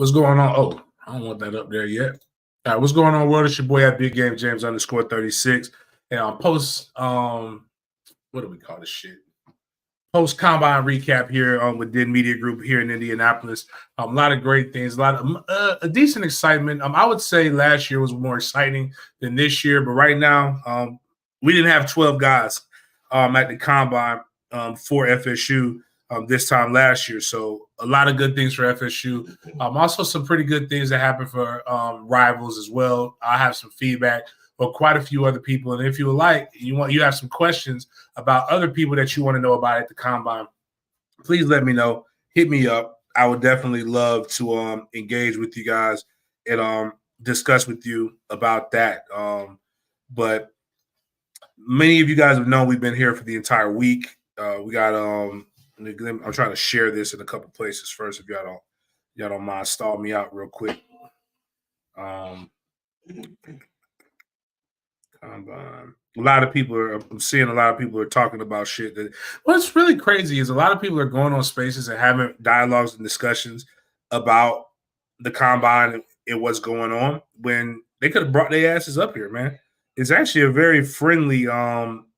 What's going on? Oh, I don't want that up there yet. All right, what's going on, world? It's your boy at Big Game James _36. And post what do we call this shit? Post combine recap here with DIN Media Group here in Indianapolis. A lot of great things, a lot of a decent excitement. I would say last year was more exciting than this year, but right now we didn't have 12 guys at the combine for FSU this time last year. So a lot of good things for FSU. Also some pretty good things that happened for rivals as well. I have some feedback for quite a few other people. And if you would like, you have some questions about other people that you want to know about at the combine, please let me know. Hit me up. I would definitely love to engage with you guys and discuss with you about that. But many of you guys have known we've been here for the entire week. We got I'm trying to share this in a couple places first. If y'all don't mind, stall me out real quick. Combine. I'm seeing a lot of people are talking about shit. What's really crazy is a lot of people are going on spaces and having dialogues and discussions about the combine and what's going on when they could have brought their asses up here, man. It's actually a very friendly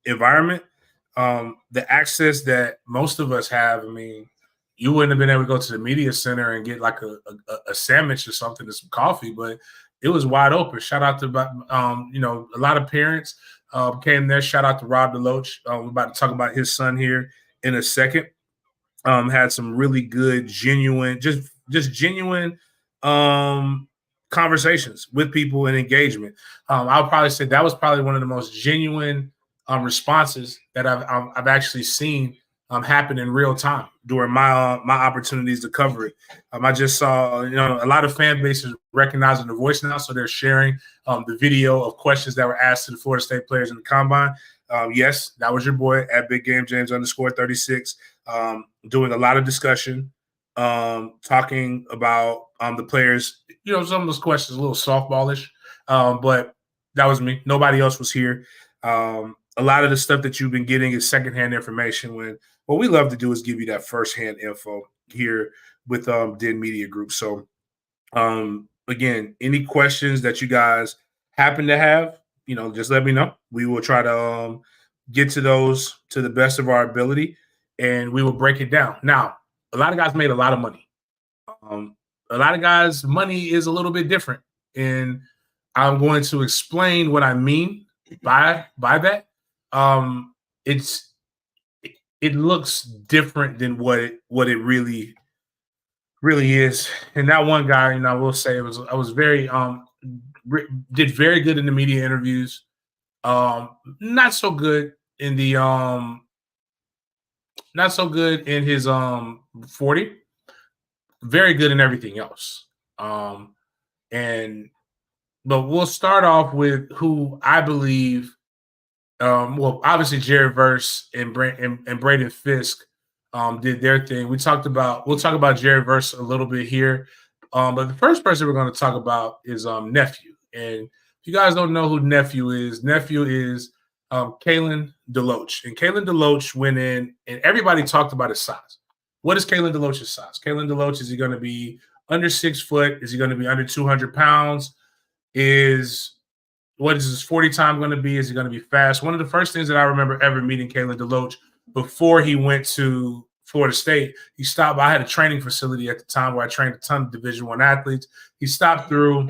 environment. The access that most of us have, I mean, you wouldn't have been able to go to the media center and get like a sandwich or something and some coffee, but it was wide open. Shout out to a lot of parents came there. Shout out to Rob DeLoach. We're about to talk about his son here in a second. Had some really good, genuine, just genuine conversations with people and engagement. I'll probably say that was probably one of the most genuine responses that I've actually seen happen in real time during my opportunities to cover it. I just saw a lot of fan bases recognizing the voice now, so they're sharing the video of questions that were asked to the Florida State players in the combine. Yes, that was your boy at Big Game James _36, doing a lot of discussion, talking about the players. Some of those questions a little softballish, but that was me. Nobody else was here. A lot of the stuff that you've been getting is secondhand information when what we love to do is give you that firsthand info here with DIN Media Group. So, again, any questions that you guys happen to have, just let me know. We will try to get to those to the best of our ability, and we will break it down. Now, a lot of guys made a lot of money. A lot of guys' money is a little bit different, and I'm going to explain what I mean by that. It looks different than what it really is. And that one guy, I will say I was very did very good in the media interviews. Not so good in the not so good in his 40. Very good in everything else. But we'll start off with who I believe. Obviously Jared Verse and Braden Fiske did their thing. We'll talk about Jared Verse a little bit here. But the first person we're going to talk about is Nephew. And if you guys don't know who Nephew is Kalen DeLoach. And Kalen DeLoach went in and everybody talked about his size. What is Kalen DeLoach's size? Kalen DeLoach, is he going to be under 6 foot? Is he going to be under 200 pounds? What is his 40 time going to be? Is he going to be fast? One of the first things that I remember ever meeting Kalen DeLoach before he went to Florida State, he stopped. I had a training facility at the time where I trained a ton of Division I athletes. He stopped through.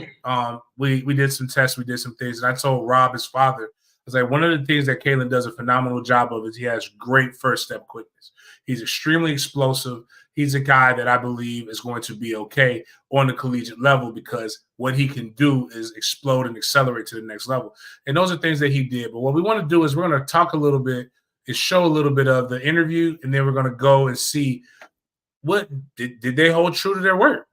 We did some tests. We did some things. And I told Rob, his father, I was like, one of the things that Kalen does a phenomenal job of is he has great first step quickness. He's extremely explosive. He's a guy that I believe is going to be okay on the collegiate level because what he can do is explode and accelerate to the next level. And those are things that he did. But what we want to do is we're going to talk a little bit and show a little bit of the interview, and then we're going to go and see what did they hold true to their word.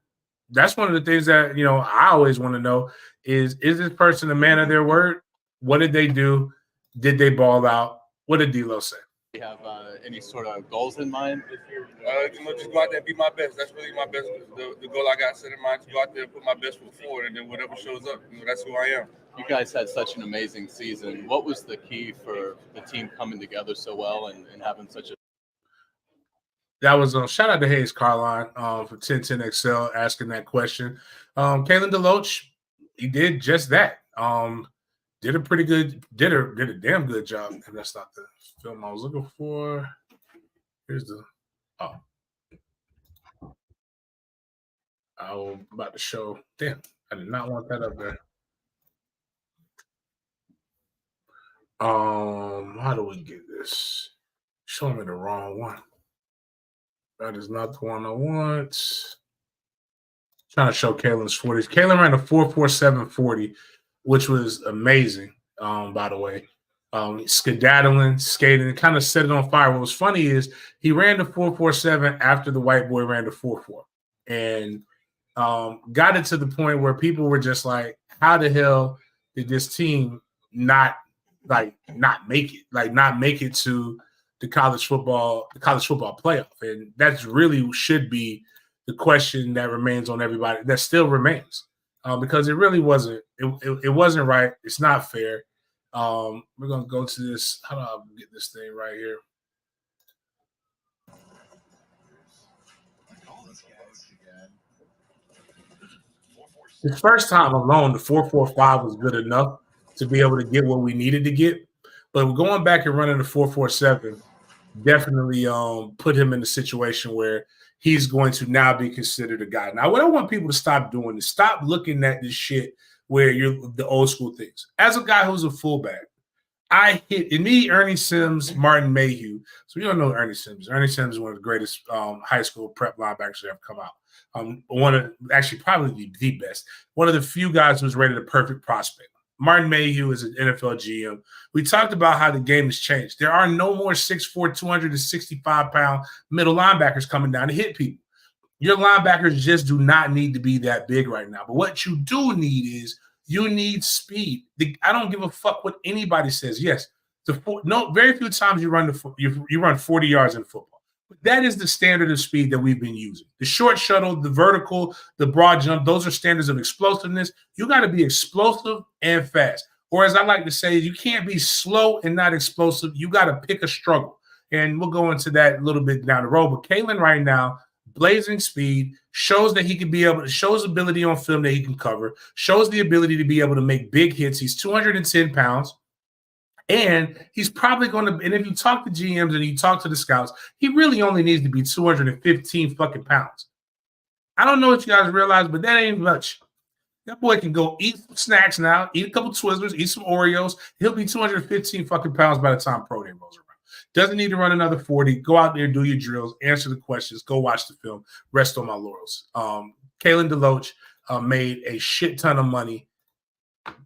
That's one of the things that, I always want to know is this person a man of their word? What did they do? Did they ball out? What did D-Lo say? Do you have any sort of goals in mind? Just go out there and be my best. That's really my best. The goal I got set in mind, to go out there and put my best foot forward, and then whatever shows up, that's who I am. You guys had such an amazing season. What was the key for the team coming together so well and having such a That was shout out to Hayes Carline for 1010XL asking that question. Kalen DeLoach, he did just that. Did a damn good job. And that's not the film I was looking for. Here's the I was about to show. Damn, I did not want that up there. How do we get this? Show me the wrong one. That is not the one I want. Trying to show Kalen's 40s. Kalen ran a 4.4740, which was amazing, by the way. Skedaddling, skating, kind of set it on fire. What was funny is he ran the 4.47 after the white boy ran the 4.4. And got it to the point where people were just like, how the hell did this team not make it to the college football playoff? And that's really should be the question that remains on everybody, that still remains, because it really wasn't it wasn't right. It's not fair. We're gonna go to this. How do I get this thing right here? The first time alone, the 4.45 was good enough to be able to get what we needed to get. But going back and running the 4.47 definitely put him in a situation where he's going to now be considered a guy. Now, what I want people to stop doing is stop looking at this shit where you're the old school things. As a guy who's a fullback, I hit in me, Ernie Sims, Martin Mayhew. So you don't know Ernie Sims. Ernie Sims is one of the greatest high school prep linebackers that ever come out. Probably the best. One of the few guys who's rated a perfect prospect. Martin Mayhew is an NFL GM. We talked about how the game has changed. There are no more 6'4", 265-pound middle linebackers coming down to hit people. Your linebackers just do not need to be that big right now. But what you do need is you need speed. I don't give a fuck what anybody says. Yes, very few times you run 40 yards in football. But that is the standard of speed that we've been using. The short shuttle, the vertical, the broad jump, those are standards of explosiveness. You got to be explosive and fast. Or as I like to say, you can't be slow and not explosive. You got to pick a struggle. And we'll go into that a little bit down the road. But Kalen right now, blazing speed, shows that he can be able to, shows ability on film that he can cover, shows the ability to be able to make big hits. He's 210 pounds. And he's probably going to, and if you talk to GMs and you talk to the scouts, he really only needs to be 215 fucking pounds. I don't know if you guys realize, but that ain't much. That boy can go eat some snacks now, eat a couple Twizzlers, eat some Oreos. He'll be 215 fucking pounds by the time pro day rolls around. Doesn't need to run another 40. Go out there, do your drills, answer the questions, go watch the film, rest on my laurels. Kalen DeLoach made a shit ton of money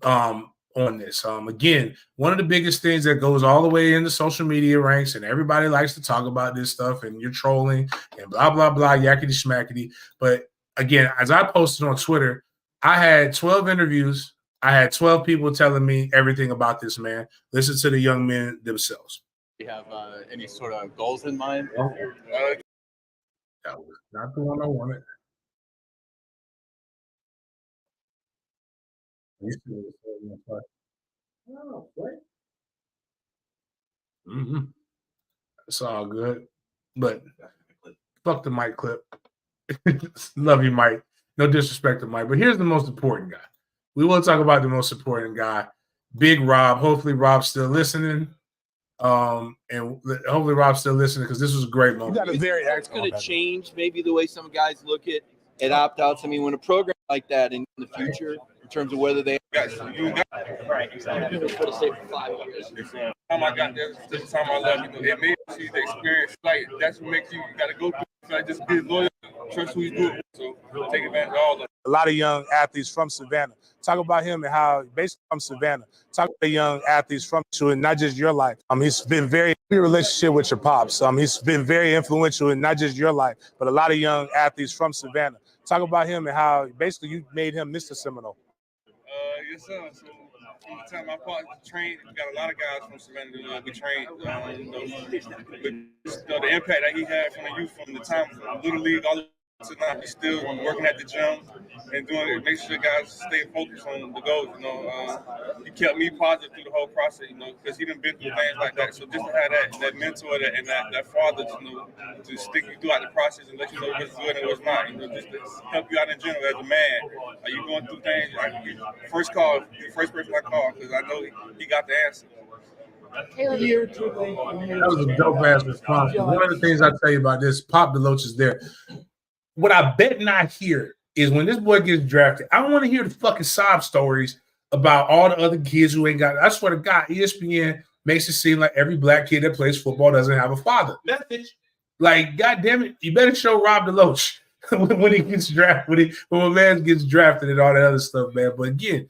on this. Again, one of the biggest things that goes all the way into social media ranks, and everybody likes to talk about this stuff, and you're trolling and blah, blah, blah, yakety schmackety. But again, as I posted on Twitter, I had 12 interviews. I had 12 people telling me everything about this man. Listen to the young men themselves. Do you have any sort of goals in mind? That was not the one I wanted. Mm-hmm. It's all good, but fuck the Mike clip. Love you, Mike. No disrespect to Mike, but here's the most important guy. We will talk about the most important guy, Big Rob. Hopefully, Rob's still listening. And hopefully, Rob's still listening because this was a great moment. It's going to change maybe the way some guys look at opt-outs. I mean, when a program like that in the future, in terms of whether they right, exactly. For the state for 5 years. The time I got there, this is the time I left. It made you see the experience. Like that's what makes you got to go through. Like just be loyal, trust who you do. So take advantage of all of it. A lot of young athletes from Savannah. Talk about him and how basically from Savannah. Talk about young athletes from and not just your life. He's been very good relationship with your pops. He's been very influential in not just your life, but a lot of young athletes from Savannah. Talk about him and how basically you made him Mr. Seminole. Yes, sir. So from the time I trained, we got a lot of guys from Savannah. We trained, the impact that he had from the youth, from the time from Little League all tonight. He's still working at the gym and doing it. Make sure guys stay focused on the goals. He kept me positive through the whole process. Because he done been through things like that. So just to have that mentor and that father, to stick you throughout the process and let you know what's good and what's not. Just to help you out in general as a man. Are you going through things? First call, the first person I call, because I know he got the answer. That was a dope ass response. One of the things I tell you about this, Pop DeLoach is there. What I bet not hear is when this boy gets drafted, I don't want to hear the fucking sob stories about all the other kids who ain't got it. I swear to God, ESPN makes it seem like every black kid that plays football doesn't have a father. Message. Like, God damn it, you better show Rob DeLoach when he gets drafted, when my man gets drafted and all that other stuff, man. But again,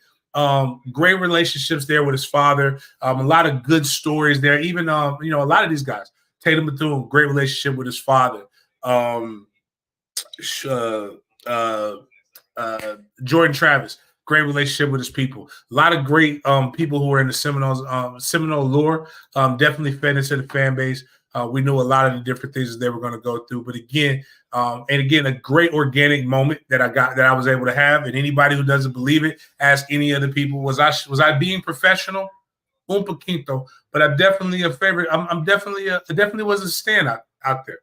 great relationships there with his father. A lot of good stories there. Even a lot of these guys. Tatum Bethune, great relationship with his father. Jordan Travis, great relationship with his people. A lot of great people who were in the Seminole lore. Definitely fed into the fan base. We knew a lot of the different things that they were going to go through. But again, a great organic moment that I was able to have. And anybody who doesn't believe it, ask any of the people, was I being professional? Un poquito. But I'm definitely a favorite. Definitely was a standout out there.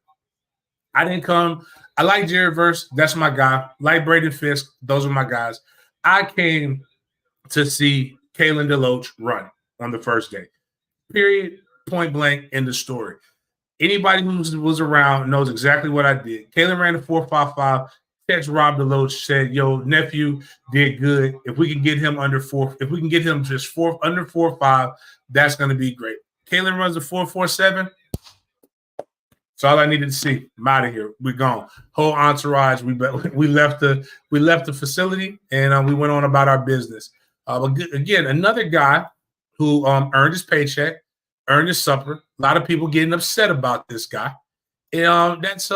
I didn't come. I like Jared Verse. That's my guy. Like Braden Fiske. Those are my guys. I came to see Kalen DeLoach run on the first day. Period. Point blank. End of story. Anybody who was around knows exactly what I did. Kalen ran a 4.55. Text Rob DeLoach, said, "Yo, nephew did good. If we can get him under 4, if we can get him just under 4.5, that's going to be great." Kalen runs a 4.47. That's all I needed to see. I'm out of here. We're gone. Whole entourage. We left the facility and we went on about our business. But again, another guy who earned his paycheck, earned his supper. A lot of people getting upset about this guy. And that's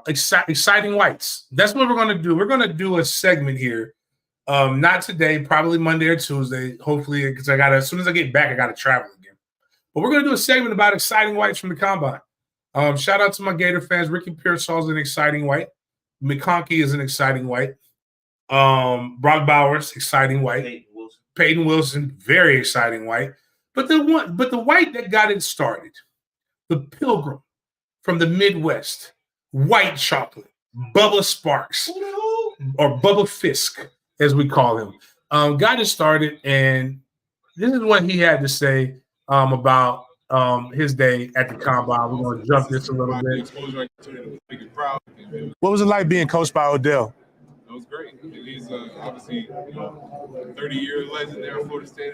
exciting whites. That's what we're going to do. We're going to do a segment here. Not today, probably Monday or Tuesday. Hopefully, because as soon as I get back, I got to travel again. But we're going to do a segment about exciting whites from the combine. Shout out to my Gator fans. Ricky Pearsall is an exciting white. McConkey is an exciting white. Brock Bowers, exciting white. Peyton Wilson, very exciting white. But the white that got it started, the Pilgrim from the Midwest, white chocolate, Bubba Sparks, or Bubba Fiske, as we call him, got it started, and this is what he had to say about his day at the combine. We're going to jump this a little bit. What was it like being coached by Odell? It was great. He's obviously 30-year legend there at Florida State.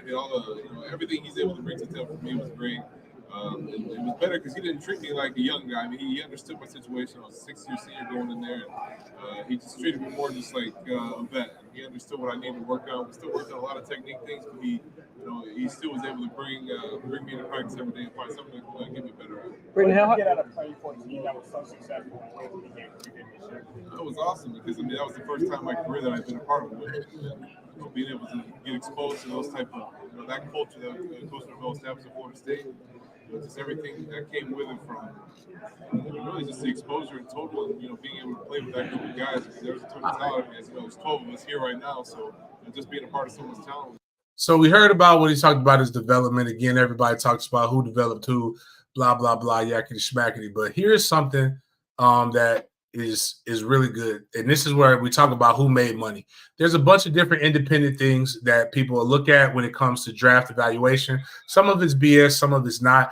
Everything he's able to bring to the table for me was great. It was better because he didn't treat me like a young guy. I mean, he understood my situation. I was a 6-year senior going in there, and he just treated me more just like a vet. He understood what I needed to work on. We still worked on a lot of technique things, but he still was able to bring me into practice every day and find something to get me better at. Braden, how get out of playing for a team that was so successful in the game you did this year? That was awesome because that was the first time in my career that I've been a part of it. Being able to get exposed to those type of that culture that Coach Bell established at Florida State. Just everything that came with it from really just the exposure in total and being able to play with that group of guys. There's a ton of talent. As there's 12 of us here right now, so just being a part of someone's talent. So we heard about what he talked about his development. Again, everybody talks about who developed who, blah blah blah, yakety schmackety. But here's something that is really good, and this is where we talk about who made money. There's a bunch of different independent things that people look at when it comes to draft evaluation. Some of it's BS, some of it's not.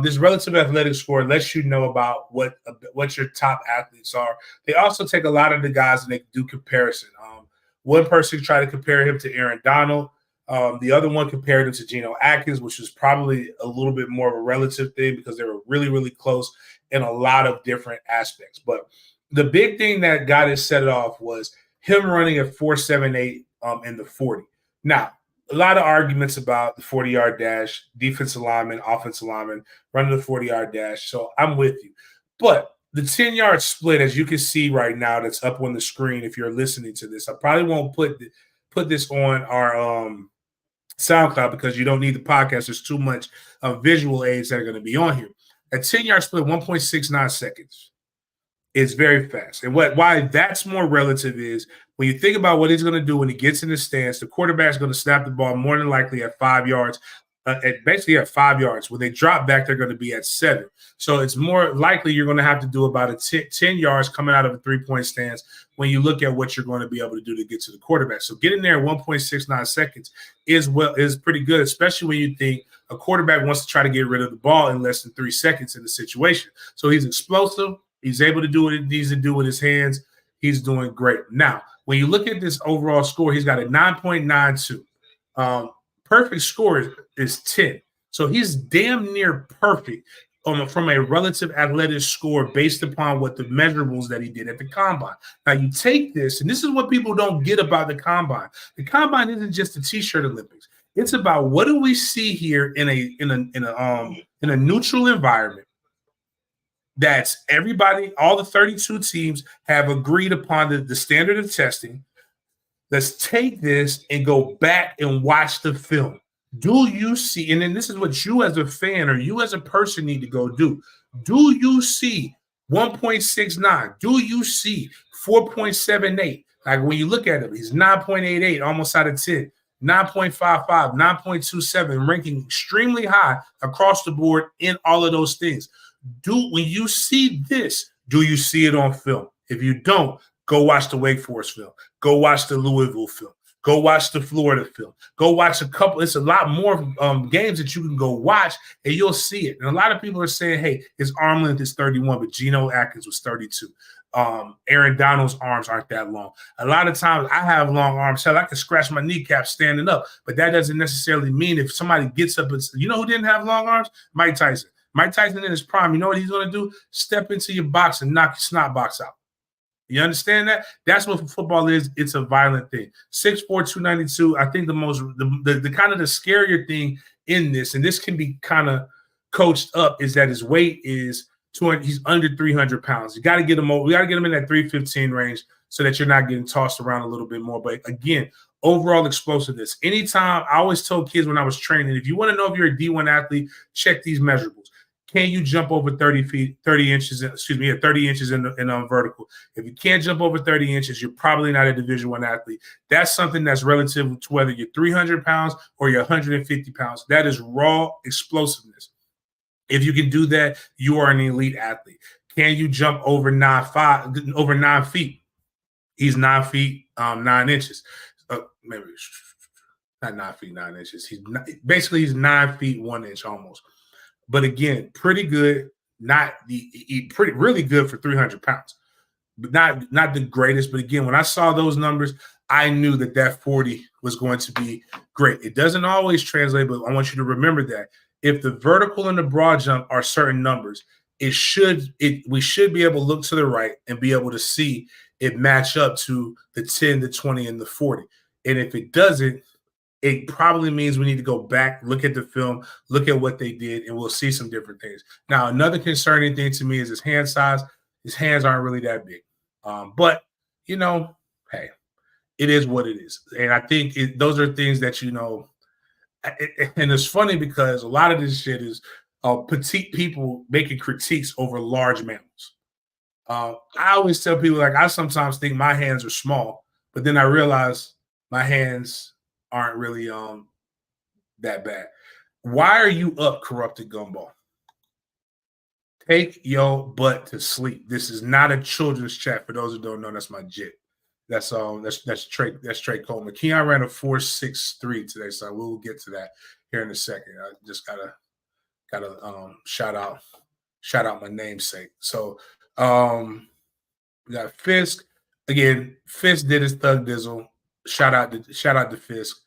This relative athletic score lets you know about what your top athletes are. They also take a lot of the guys and they do comparison. One person tried to compare him to Aaron Donald. The other one compared him to Geno Atkins, which was probably a little bit more of a relative thing because they were really, really close in a lot of different aspects. But the big thing that got it set it off was him running a 4.78 in the 40. Now, a lot of arguments about the 40-yard dash, defensive lineman, offensive lineman, running the 40-yard dash. So I'm with you. But the 10-yard split, as you can see right now, that's up on the screen if you're listening to this. I probably won't put this on our SoundCloud because you don't need the podcast. There's too much visual aids that are going to be on here. A 10-yard split, 1.69 seconds. It's very fast. And why that's more relative is when you think about what he's going to do when he gets in the stance, the quarterback's going to snap the ball more than likely at 5 yards, basically at 5 yards. When they drop back, they're going to be at 7. So it's more likely you're going to have to do about 10 yards coming out of a three-point stance when you look at what you're going to be able to do to get to the quarterback. So getting there at 1.69 seconds is pretty good, especially when you think a quarterback wants to try to get rid of the ball in less than 3 seconds in the situation. So he's explosive. He's able to do what he needs to do with his hands. He's doing great. Now, when you look at this overall score, he's got a 9.92. Perfect score is 10. So he's damn near perfect from a relative athletic score based upon what the measurables that he did at the combine. Now, you take this, and this is what people don't get about the combine. The combine isn't just the T-shirt Olympics. It's about what do we see here in a neutral environment. That's everybody, all the 32 teams have agreed upon the standard of testing. Let's take this and go back and watch the film. Do you see, and then this is what you as a fan or you as a person need to go do. Do you see 1.69? Do you see 4.78? Like when you look at him, he's 9.88, almost out of 10. 9.55, 9.27, ranking extremely high across the board in all of those things. When you see this, do you see it on film? If you don't, go watch the Wake Forest film. Go watch the Louisville film. Go watch the Florida film. Go watch a couple. It's a lot more games that you can go watch, and you'll see it. And a lot of people are saying, hey, his arm length is 31, but Geno Atkins was 32. Aaron Donald's arms aren't that long. A lot of times I have long arms. Hell, I can scratch my kneecap standing up, but that doesn't necessarily mean if somebody gets up, you know who didn't have long arms? Mike Tyson. Mike Tyson in his prime, you know what he's going to do? Step into your box and knock your snot box out. You understand that? That's what football is. It's a violent thing. 6'4", 292. I think the kind of the scarier thing in this, and this can be kind of coached up, is that his weight is 200. He's under 300 pounds. You got to get him over. We got to get him in that 315 range so that you're not getting tossed around a little bit more. But again, overall explosiveness. Anytime, I always told kids when I was training, if you want to know if you're a D1 athlete, check these measurables. Can you jump over 30 inches in vertical? If you can't jump over 30 inches, you're probably not a Division I athlete. That's something that's relative to whether you're 300 pounds or you're 150 pounds. That is raw explosiveness. If you can do that, you are an elite athlete. Can you jump over 9 feet? He's 9 feet 9 inches. Maybe not 9 feet 9 inches. He's 9 feet 1 inch almost. But again, pretty good. Really good for 300 pounds, but not the greatest. But again, when I saw those numbers, I knew that 40 was going to be great. It doesn't always translate, but I want you to remember that if the vertical and the broad jump are certain numbers, we should be able to look to the right and be able to see it match up to the 10, the 20, and the 40. And if it doesn't, it probably means we need to go back, look at the film, look at what they did, and we'll see some different things. Now, another concerning thing to me is his hand size. His hands aren't really that big. But, hey, it is what it is. And I think those are things that, and it's funny because a lot of this shit is petite people making critiques over large mammals. I always tell people, I sometimes think my hands are small, but then I realize my hands aren't really that bad. Why are you up, Corrupted Gumball? Take your butt to sleep. This is not a children's chat. For those who don't know, that's my jit. That's Trey Coleman. Keon ran a 4.63 today, so we'll get to that here in a second. I just gotta shout out my namesake. So we got Fiske. Again, Fiske did his thug dizzle. Shout out to Fiske.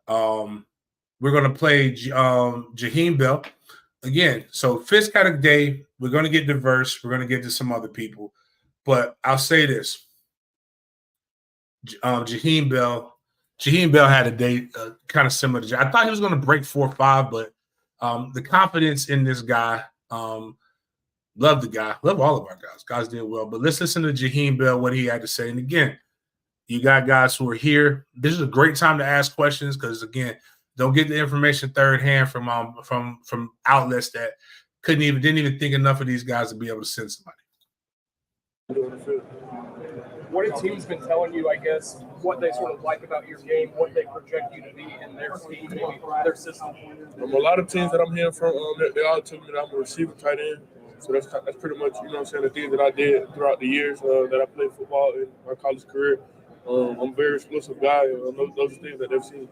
We're gonna play Jaheim Bell again. So Fiske had a day. We're gonna get diverse. We're gonna get to some other people, but I'll say this: Jaheim Bell had a day kind of similar to. I thought he was gonna break 4.5, but the confidence in this guy. Love the guy. Love all of our guys. Guys did well, but let's listen to Jaheim Bell, what he had to say. And again, you got guys who are here. This is a great time to ask questions because, again, don't get the information third hand from outlets that didn't even think enough of these guys to be able to send somebody. What have teams been telling you, I guess, what they sort of like about your game, what they project you to be in their scheme, maybe their system? A lot of teams that I'm hearing from, they all tell me that I'm a receiver tight end. So that's pretty much, you know what I'm saying, the things that I did throughout the years that I played football in my college career. I'm a very explosive guy. Those are things that they've seen.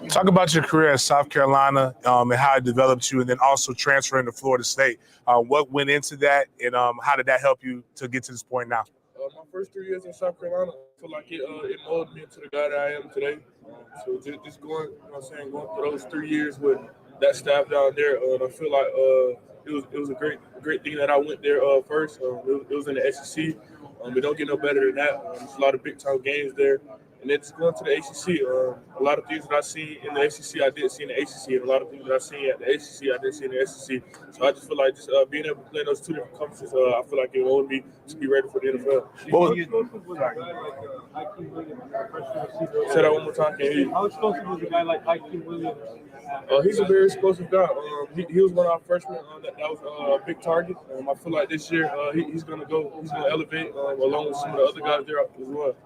Talk about your career at South Carolina and how it developed you, and then also transferring to Florida State. What went into that, and how did that help you to get to this point now? My first 3 years in South Carolina, I feel like it molded me into the guy that I am today. So just going, you know what I'm saying, going through those 3 years with that staff down there, I feel like it was a great thing that I went there first. It was in the SEC. It don't get no better than that. There's a lot of big-time games there. And then just going to the ACC, a lot of things that I see in the ACC, I didn't see in the ACC, and a lot of things that I see at the ACC, I didn't see in the SEC. So I just feel like just being able to play those two different conferences, I feel like it molded me to be ready for the NFL. Say that one more time. Can't hear you. How explosive was a guy like Hakeem Williams? He's a very explosive guy. He was one of our freshmen that was a big target. I feel like this year he's going to elevate along with some of the other guys there as well.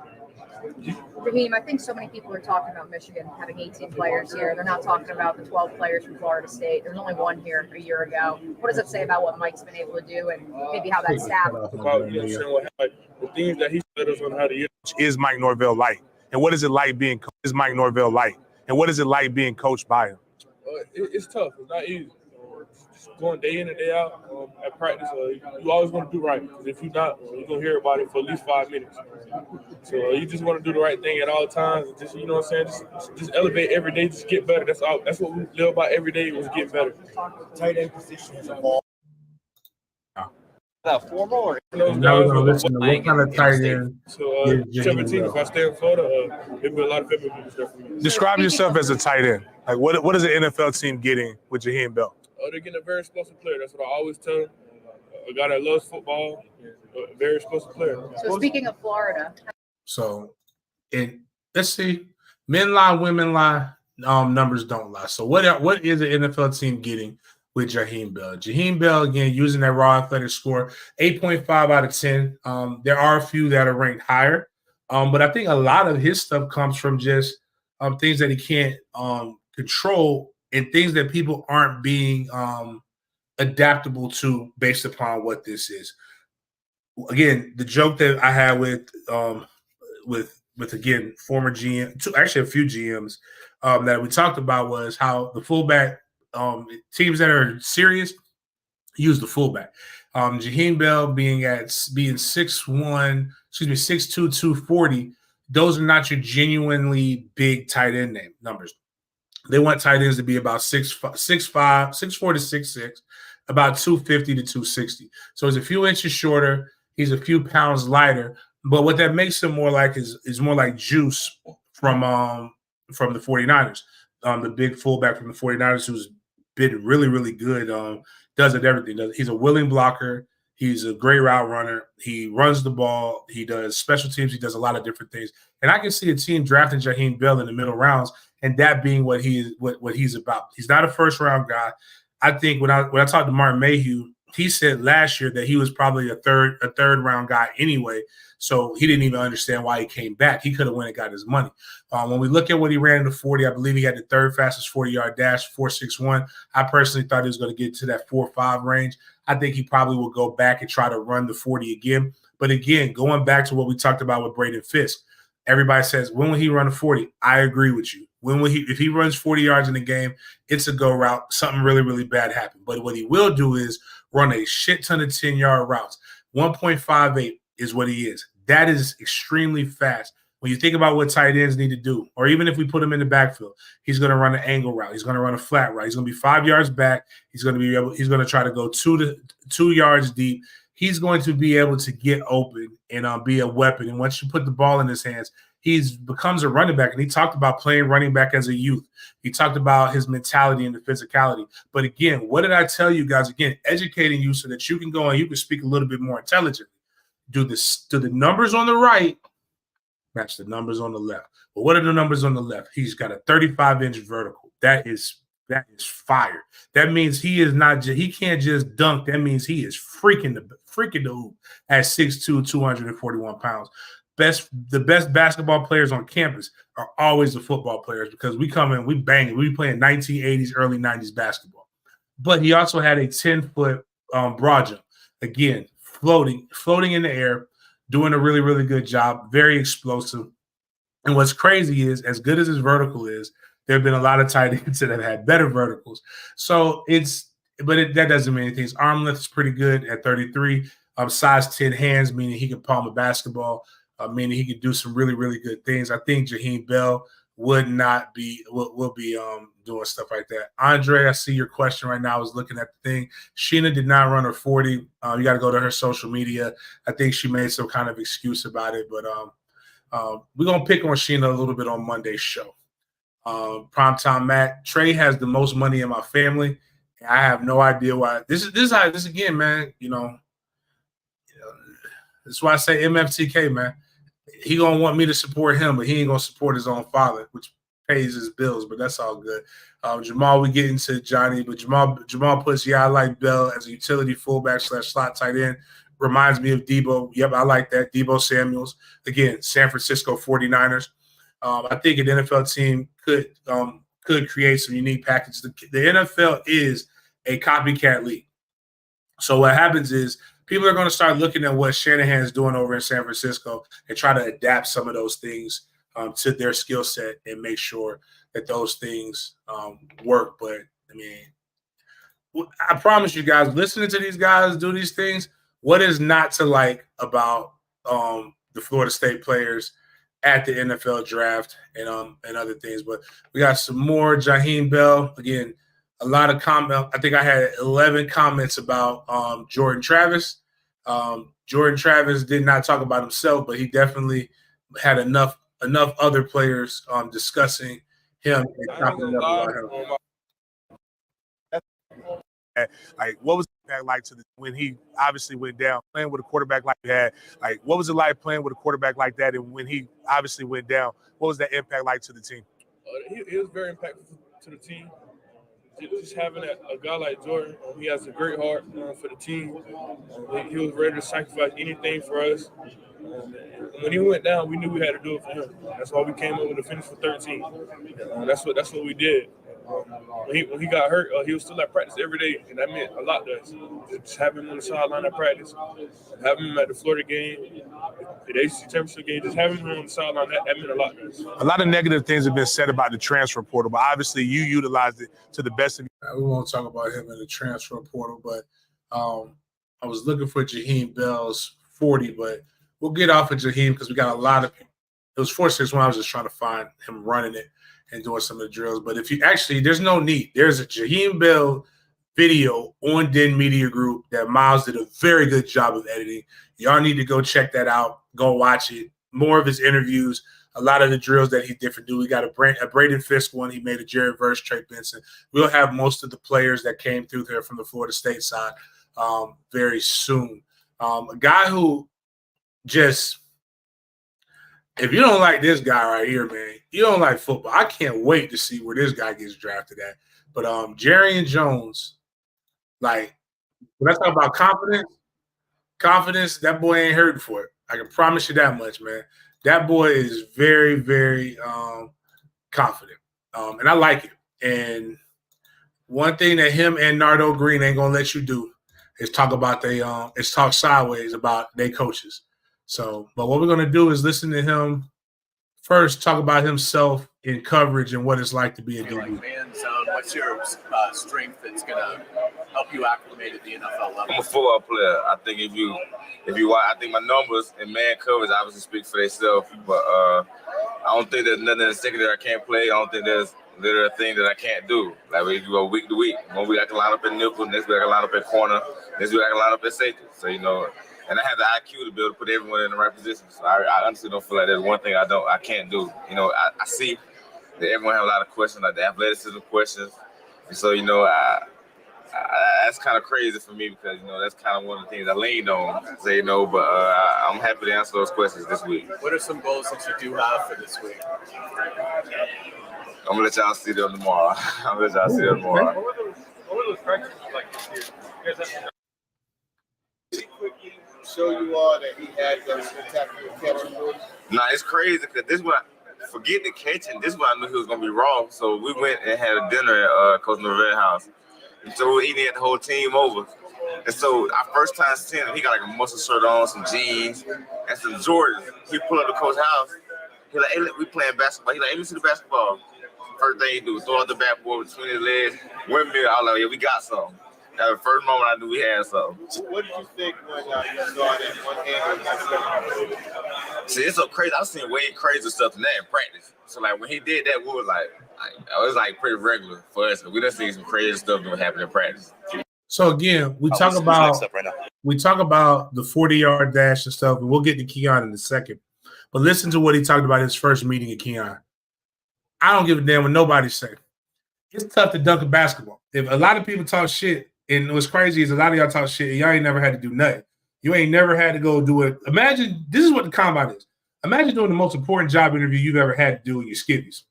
Jaheim, I think so many people are talking about Michigan having 18 players here. They're not talking about the 12 players from Florida State. There's only one here a year ago. What does that say about what Mike's been able to do and maybe how that staff? About, you know, what, like, the things that he showed us on how to use. Is Mike Norvell like? And what is it like being coached by him? It's tough. It's not easy. Just going day in and day out at practice, you always want to do right. Because if you're not, you're going to hear about it for at least 5 minutes. So you just want to do the right thing at all times. Just, you know what I'm saying? Just elevate every day. Just get better. That's all. That's what we live about every day, was get better. Tight end position has evolved. That formal or No, listen. What kind of tight end? So, 17, if I stay in Florida, there'll be a lot of family members there for me. Describe yourself as a tight end. Like, what is an NFL team getting with Jaheim Bell? They're getting a very explosive player. That's what I always tell them. A guy that loves football, a very explosive player. So speaking of Florida. So, let's see. Men lie, women lie. Numbers don't lie. So what is an NFL team getting with Jaheim Bell? Jaheim Bell, again, using that raw athletic score, 8.5 out of 10. There are a few that are ranked higher. But I think a lot of his stuff comes from just things that he can't control and things that people aren't being adaptable to based upon what this is. Again, the joke that I had with again former GM, actually a few GMs that we talked about was how the fullback teams that are serious use the fullback. Jaheim Bell being 6'1", 6'2", 240. Those are not your genuinely big tight end numbers. They want tight ends to be about 6'4" to 6'6", about 250 to 260. So he's a few inches shorter. He's a few pounds lighter. But what that makes him more like is more like Juice from the 49ers, the big fullback from the 49ers who's been really, really good, does it everything. He's a willing blocker. He's a great route runner. He runs the ball. He does special teams. He does a lot of different things. And I can see a team drafting Jaheim Bell in the middle rounds and that being what he's about. He's not a first-round guy. I think when I talked to Martin Mayhew, he said last year that he was probably a third round guy anyway. So he didn't even understand why he came back. He could have went and got his money. When we look at what he ran in the 40, I believe he had the third fastest 40-yard dash, 4.61. I personally thought he was going to get to that 4.5 range. I think he probably will go back and try to run the 40 again. But again, going back to what we talked about with Braden Fiske, everybody says, when will he run a 40? I agree with you. If he runs 40 yards in the game, it's a go route. Something really, really bad happened. But what he will do is run a shit ton of 10-yard routes. 1.58 is what he is. That is extremely fast. When you think about what tight ends need to do, or even if we put him in the backfield, he's going to run an angle route. He's going to run a flat route. He's going to be 5 yards back. He's going to try to go 2 yards deep. He's going to be able to get open and be a weapon. And once you put the ball in his hands, he becomes a running back. And he talked about playing running back as a youth. He talked about his mentality and the physicality. But again, what did I tell you guys? Again, educating you so that you can go and you can speak a little bit more intelligently. Do the numbers on the right match the numbers on the left? But what are the numbers on the left? He's got a 35-inch vertical. That is that is fire. That means he is not just, he can't just dunk. That means he is freaking the hoop at 6'2", 241 pounds. The best basketball players on campus are always the football players because we come in, we bang it. We playing 1980s, early 90s basketball. But he also had a 10-foot broad jump. Again, floating in the air, doing a really, really good job, very explosive. And what's crazy is, as good as his vertical is, there have been a lot of tight ends that have had better verticals. So that doesn't mean anything. His arm length is pretty good at 33. Size 10 hands, meaning he can palm a basketball, meaning he can do some really, really good things. I think Jaheim Bell will be doing stuff like that. Andre, I see your question right now. I was looking at the thing. Sheena did not run her 40. You got to go to her social media. I think she made some kind of excuse about it, but we're going to pick on Sheena a little bit on Monday's show. Primetime Matt, Trey has the most money in my family. And I have no idea why. This again, man, that's why I say MFTK, man. He going to want me to support him, but he ain't going to support his own father, which pays his bills, but that's all good. Jamal, we get into Johnny, but Jamal puts, I like Bell as a utility fullback / slot tight end. Reminds me of Debo. Yep, I like that. Debo Samuels. Again, San Francisco 49ers. I think an NFL team could create some unique packages. The NFL is a copycat league. So what happens is people are going to start looking at what Shanahan's doing over in San Francisco and try to adapt some of those things to their skill set and make sure that those things work. But, I mean, I promise you guys, listening to these guys do these things, what is not to like about the Florida State players at the NFL draft and other things? But we got some more. Jaheim Bell, again, a lot of comments. I think I had 11 comments about Jordan Travis. Jordan Travis did not talk about himself, but he definitely had enough other players discussing him and talking about him. Like, what was that like when he obviously went down, playing with a quarterback like he had? Like, what was it like playing with a quarterback like that? And when he obviously went down, what was that impact like to the team? He was very impactful to the team. Just having a guy like Jordan, he has a great heart for the team. He was ready to sacrifice anything for us. When he went down, we knew we had to do it for him. That's why we came up with a finish for 13. That's what we did. When he got hurt, he was still at practice every day, and that meant a lot to us. Just having him on the sideline at practice, having him at the Florida game, the ACC championship game, just having him on the sideline, that meant a lot to us. A lot of negative things have been said about the transfer portal, but obviously you utilized it to the best of your. We won't talk about him in the transfer portal, but I was looking for Jaheim Bell's 40, but we'll get off of Jaheim because we got a lot of people. It was 4-6 when I was just trying to find him running it and doing some of the drills. But if you actually, there's no need. There's a Jaheim Bell video on Den Media Group that Miles did a very good job of editing. Y'all need to go check that out. Go watch it. More of his interviews, a lot of the drills that he different do. We got a Braden Fiske one. He made a Jarrian versus Trey Benson. We'll have most of the players that came through there from the Florida State side very soon. A guy who just – if you don't like this guy right here, man, you don't like football. I can't wait to see where this guy gets drafted at. But Jarrian Jones, like, when I talk about confidence, that boy ain't hurting for it. I can promise you that much, man. That boy is very, very confident, and I like it. And one thing that him and Nardo Green ain't gonna let you do is talk sideways about their coaches. So, but what we're going to do is listen to him first talk about himself in coverage and what it's like to be a DB. Like man zone, what's your strength that's going to help you acclimate at the NFL level? I'm a football player. I think if you watch, I think my numbers and man coverage obviously speak for themselves, but I don't think there's nothing in the secondary I can't play. I don't think there's literally a thing that I can't do. Like if you go week to week, one week I can line up in nickel, next week I can line up in corner, next week I can line up in safety. So, and I have the IQ to be able to put everyone in the right position. So I honestly don't feel like there's one thing I can't do. I see that everyone have a lot of questions, like the athleticism questions. And so, that's kind of crazy for me because, that's kind of one of the things I leaned on. Say, but I'm happy to answer those questions this week. What are some goals that you do have for this week? I'm gonna let y'all see them tomorrow. I'm gonna let y'all see them tomorrow. What were those practices like this year? You guys have Quickly show you all that he had that spectacular catch. Nah, it's crazy because this one, forget the catching. This one I knew he was gonna be raw. So we went and had a dinner at Coach Norvell's house. And so we were eating, had the whole team over. And so our first time seeing him, he got like a muscle shirt on, some jeans, and some Jordans. He pulled up to Coach's house. He like, hey, look, we playing basketball. He like, hey, let me see the basketball. First thing he do, throw out the backboard between his legs, windmill. I was like, yeah, we got something. That was the first moment I knew we had something. What did you think when you saw that one-handed? See, it's so crazy. I've seen way crazier stuff than that in practice. So like when he did that, we were like it was like pretty regular for us. We done seen some crazy stuff that happened in practice. So again, we talk about the 40-yard dash and stuff, and we'll get to Keon in a second. But listen to what he talked about his first meeting at Keon. I don't give a damn what nobody say. It's tough to dunk a basketball. If a lot of people talk shit, and what's crazy is a lot of y'all talk shit, and y'all ain't never had to do nothing. You ain't never had to go do it. Imagine, this is what the combine is. Imagine doing the most important job interview you've ever had to do in your skivvies,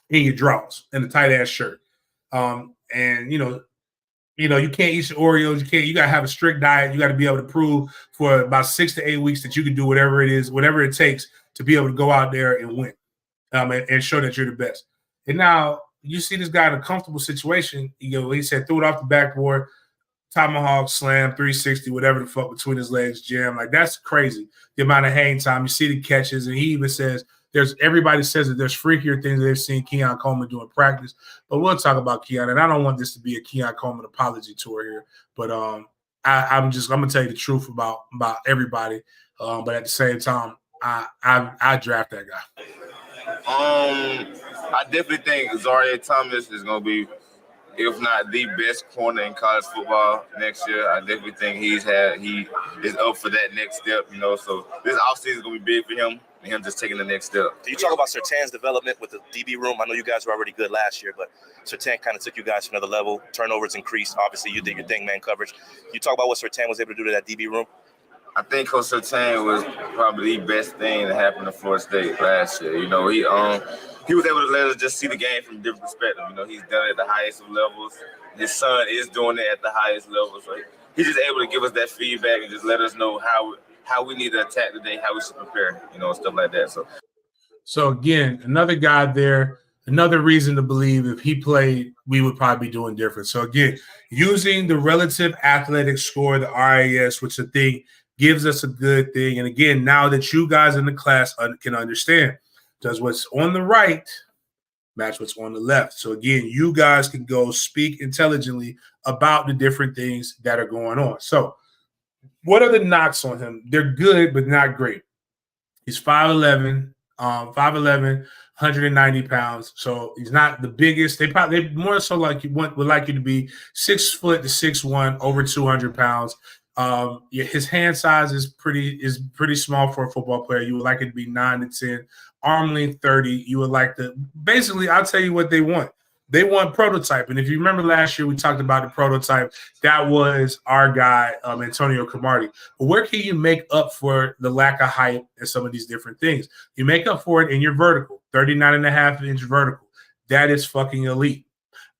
in your draws, in a tight-ass shirt. And, you know, you can't eat your Oreos. You got to have a strict diet. You got to be able to prove for about 6 to 8 weeks that you can do whatever it is, whatever it takes to be able to go out there and win and show that you're the best. And now you see this guy in a comfortable situation. He said, threw it off the backboard, tomahawk, slam, 360, whatever the fuck between his legs, jam. Like, that's crazy. The amount of hang time. You see the catches. And he even says, everybody says that there's freakier things that they've seen Keon Coleman do in practice. But we'll talk about Keon. And I don't want this to be a Keon Coleman apology tour here. But I'm going to tell you the truth about everybody. But at the same time, I draft that guy. I definitely think Jarrian Thomas is going to be, if not the best corner in college football next year. I definitely think he is up for that next step, So this offseason is going to be big for him, and him just taking the next step. Can you talk about Surtain's development with the DB room? I know you guys were already good last year, but Surtain kind of took you guys to another level. Turnovers increased. Obviously, you did your thing, man coverage. Can you talk about what Surtain was able to do to that DB room? I think Coach Surtain was probably the best thing that happened to Florida State last year. He was able to let us just see the game from a different perspective. He's done it at the highest of levels. His son is doing it at the highest level. So he's just able to give us that feedback and just let us know how we need to attack the day, how we should prepare, stuff like that. So again, another guy there, another reason to believe if he played, we would probably be doing different. So again, using the relative athletic score, the RAS, which I think gives us a good thing. And again, now that you guys in the class can understand, does what's on the right match what's on the left? So again, you guys can go speak intelligently about the different things that are going on. So what are the knocks on him? They're good, but not great. He's 5'11", 190 pounds. So he's not the biggest. They more so would like you to be 6 foot to 6'1", over 200 pounds. His hand size is pretty small for a football player. You would like it to be 9 to 10, arm length 30. You would like to basically. I'll tell you what they want. They want prototype. And if you remember last year, we talked about the prototype. That was our guy, Antonio Cromartie. But where can you make up for the lack of height and some of these different things? You make up for it in your vertical, 39.5-inch vertical. That is fucking elite.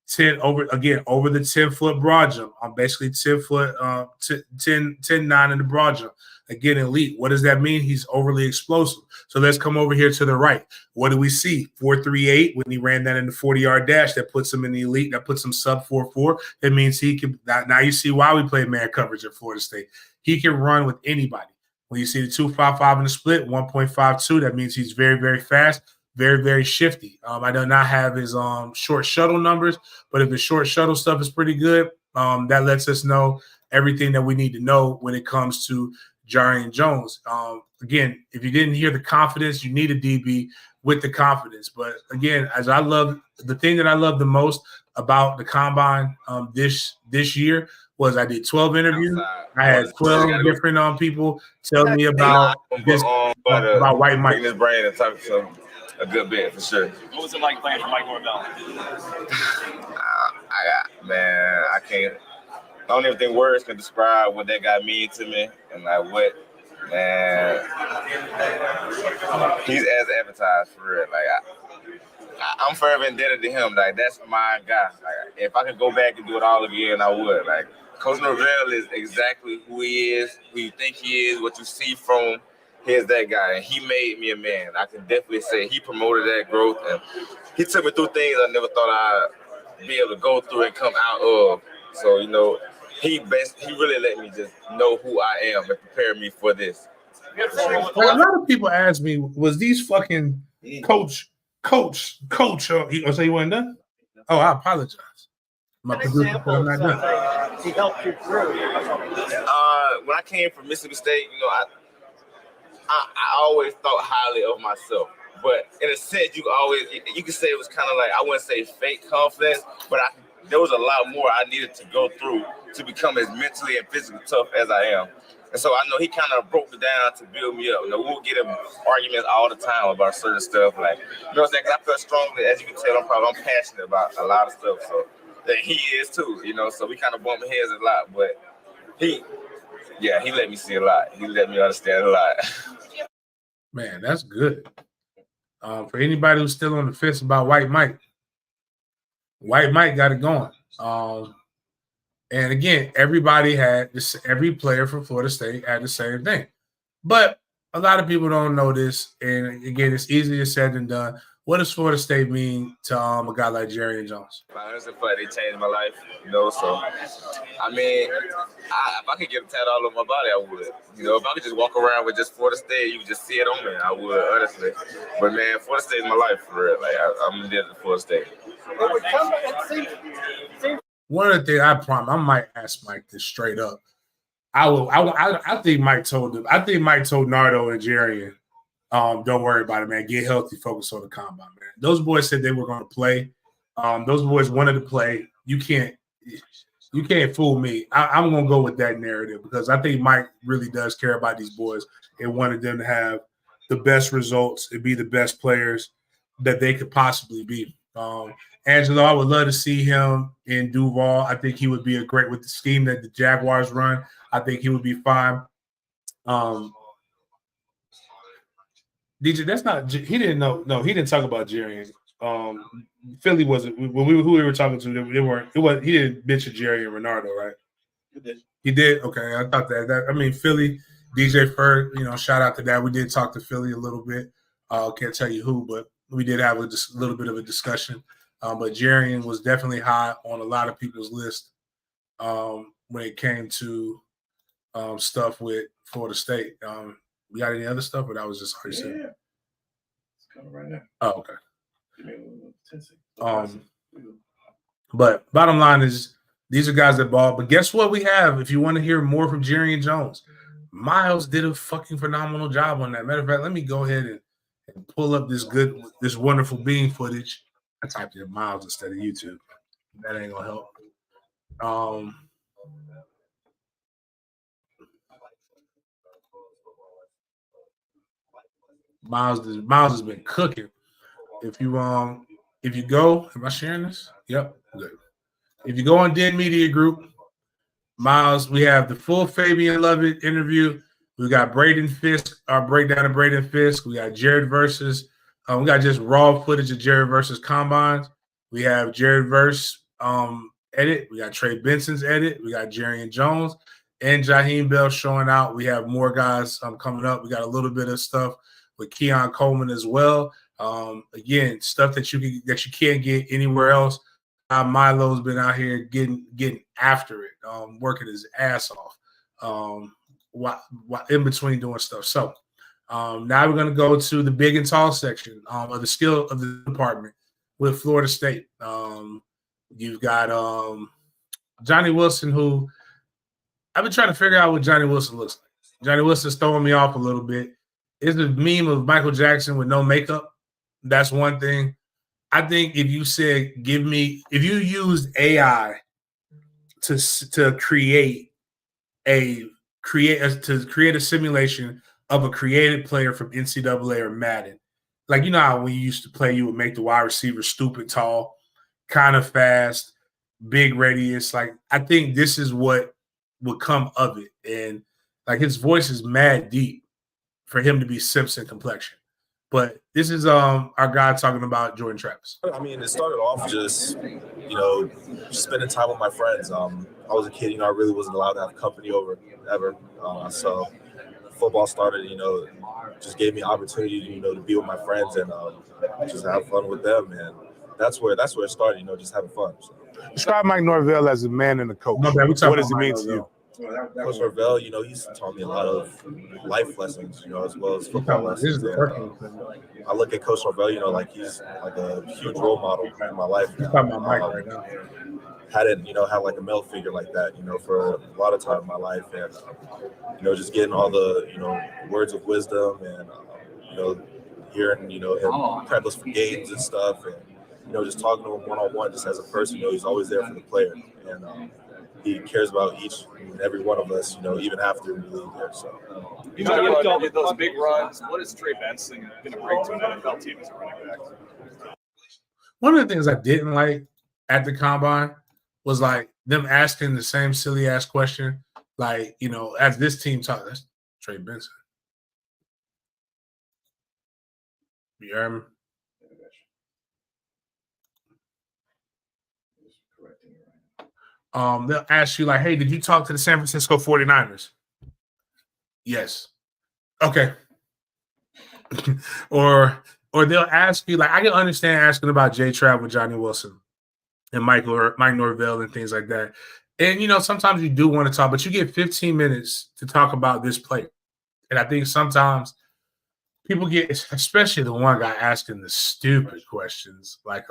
10 over the 10-foot broad jump. I'm basically 10 foot, 10-9 in the broad jump. Again, elite. What does that mean? He's overly explosive. So let's come over here to the right. What do we see? 4.38 when he ran that in the 40-yard dash. That puts him in the elite. That puts him sub 4.4. That means he can. Now you see why we play man coverage at Florida State. He can run with anybody. When you see the 2.55 in the split, 1.52, that means he's very, very fast. Very, very shifty. I do not have his short shuttle numbers, but if the short shuttle stuff is pretty good, that lets us know everything that we need to know when it comes to Jarrian Jones. Again, if you didn't hear the confidence, you need a DB with the confidence. But again, the thing that I love the most about the combine this year was I did 12 interviews. I had 12 different people tell me about about White Mike. His brain and talk to him. A good bit for sure. What was it like playing for Mike Norvell? I can't. I don't even think words can describe what that guy mean to me and he's as advertised for real. I'm forever indebted to him. Like, that's my guy. Like, if I could go back and do it all again, I would. Like, Coach Norvell is exactly who he is, who you think he is, what you see from him. Here's that guy, and he made me a man. I can definitely say he promoted that growth, and he took me through things I never thought I'd be able to go through and come out of. So, you know, he really let me just know who I am and prepare me for this. Like, a lot of people ask me, was these fucking coach? Oh, he wasn't done? Oh, I apologize. My producer said I'm not done. He helped you through. When I came from Mississippi State, you know, I always thought highly of myself. But in a sense, you can say it was kind of like, I wouldn't say fake confidence, but there was a lot more I needed to go through to become as mentally and physically tough as I am. And so I know he kind of broke it down to build me up. You know, we'll get in arguments all the time about certain stuff. Like, you know what I'm saying? 'Cause I feel strongly, as you can tell, I'm passionate about a lot of stuff. So that he is too, you know. So we kind of bump heads a lot. But he let me see a lot. He let me understand a lot. Man, that's good. For anybody who's still on the fence about White Mike got it going. And again, every player from Florida State had the same thing. But a lot of people don't know this. And again, it's easier said than done. What does Florida State mean to a guy like Jarrian Jones? Honestly, they changed my life, you know. So, I mean, if I could get a tattoo all over my body, I would. You know, if I could just walk around with just Florida State, you could just see it on me, I would, honestly. But, man, Florida State is my life, for real. Like, I'm indebted to Florida State. One of the things I promise, I might ask Mike this straight up. I think Mike told Nardo and Jarrian, don't worry about it, man. Get healthy, focus on the combine, man. Those boys said they were going to play. Those boys wanted to play. You can't fool me. I'm going to go with that narrative because I think Mike really does care about these boys and wanted them to have the best results and be the best players that they could possibly be. Angelo, I would love to see him in Duval. I think he would be great with the scheme that the Jaguars run. I think he would be fine. DJ, that's not. He didn't know. No, he didn't talk about Jarrian. Philly wasn't when who we were talking to. They weren't. It was. He didn't mention Jerry and Renardo, right? He did. He did. Okay, I thought that. I mean, Philly, DJ Fur. You know, shout out to that. We did talk to Philly a little bit. Can't tell you who, but we did have a little bit of a discussion. But Jarrian was definitely high on a lot of people's list when it came to stuff with Florida State. We got any other stuff, or that was just how you said? Yeah. It's coming right now. Oh, okay. But bottom line is these are guys that ball. But guess what we have? If you want to hear more from Jarrian Jones, Miles did a fucking phenomenal job on that. Matter of fact, let me go ahead and pull up this wonderful bean footage. I typed in Miles instead of YouTube. That ain't gonna help. Miles has been cooking. If you go, am I sharing this? Yep, good. If you go on Den Media Group, Miles, we have the full Fabian Lovett interview. We got Braden Fiske, our breakdown of Braden Fiske. We got Jared versus. We got just raw footage of Jared versus Combines. We have Jared versus edit. We got Trey Benson's edit. We got Jarrian Jones and Jaheim Bell showing out. We have more guys coming up. We got a little bit of stuff with Keon Coleman as well. Again, stuff that you can't get anywhere else. Milo's been out here getting after it, working his ass off while in between doing stuff. So now we're going to go to the big and tall section of the skill of the department with Florida State. You've got Johnny Wilson, who I've been trying to figure out what Johnny Wilson looks like. Johnny Wilson's throwing me off a little bit. It's a meme of Michael Jackson with no makeup. That's one thing. I think if you used AI to create a simulation of a created player from NCAA or Madden, like you know how when you used to play, you would make the wide receiver stupid tall, kind of fast, big radius. Like I think this is what would come of it, and like his voice is mad deep for him to be Simpson complexion. But this is our guy talking about Jordan Travis. I mean, it started off just, just spending time with my friends. I was a kid, I really wasn't allowed to have company over ever. So football started, just gave me opportunity, to be with my friends and just have fun with them. And that's where it started, just having fun. So. Describe Mike Norvell as a man and a coach. What does he mean to you? Coach Norvell, he's taught me a lot of life lessons, as well as football lessons. And, I look at Coach Norvell, like he's like a huge role model in my life. Hadn't, had like a male figure like that, for a lot of time in my life. And, just getting all the, words of wisdom and, hearing, him prep us for games and stuff. And, just talking to him one-on-one just as a person, he's always there for the player. And, he cares about each and every one of us, even after we leave there. So, you talk about those big runs. What is Trey Benson going to bring to an NFL team as a running back? One of the things I didn't like at the combine was like them asking the same silly ass question, like as this team talk. That's Trey Benson. You hear me? They'll ask you like, hey, did you talk to the San Francisco 49ers? Yes. Okay. or they'll ask you, like, I can understand asking about Jay Trav with Johnny Wilson and Mike Norvell and things like that. And, sometimes you do want to talk, but you get 15 minutes to talk about this player. And I think sometimes people get, especially the one guy asking the stupid questions, like,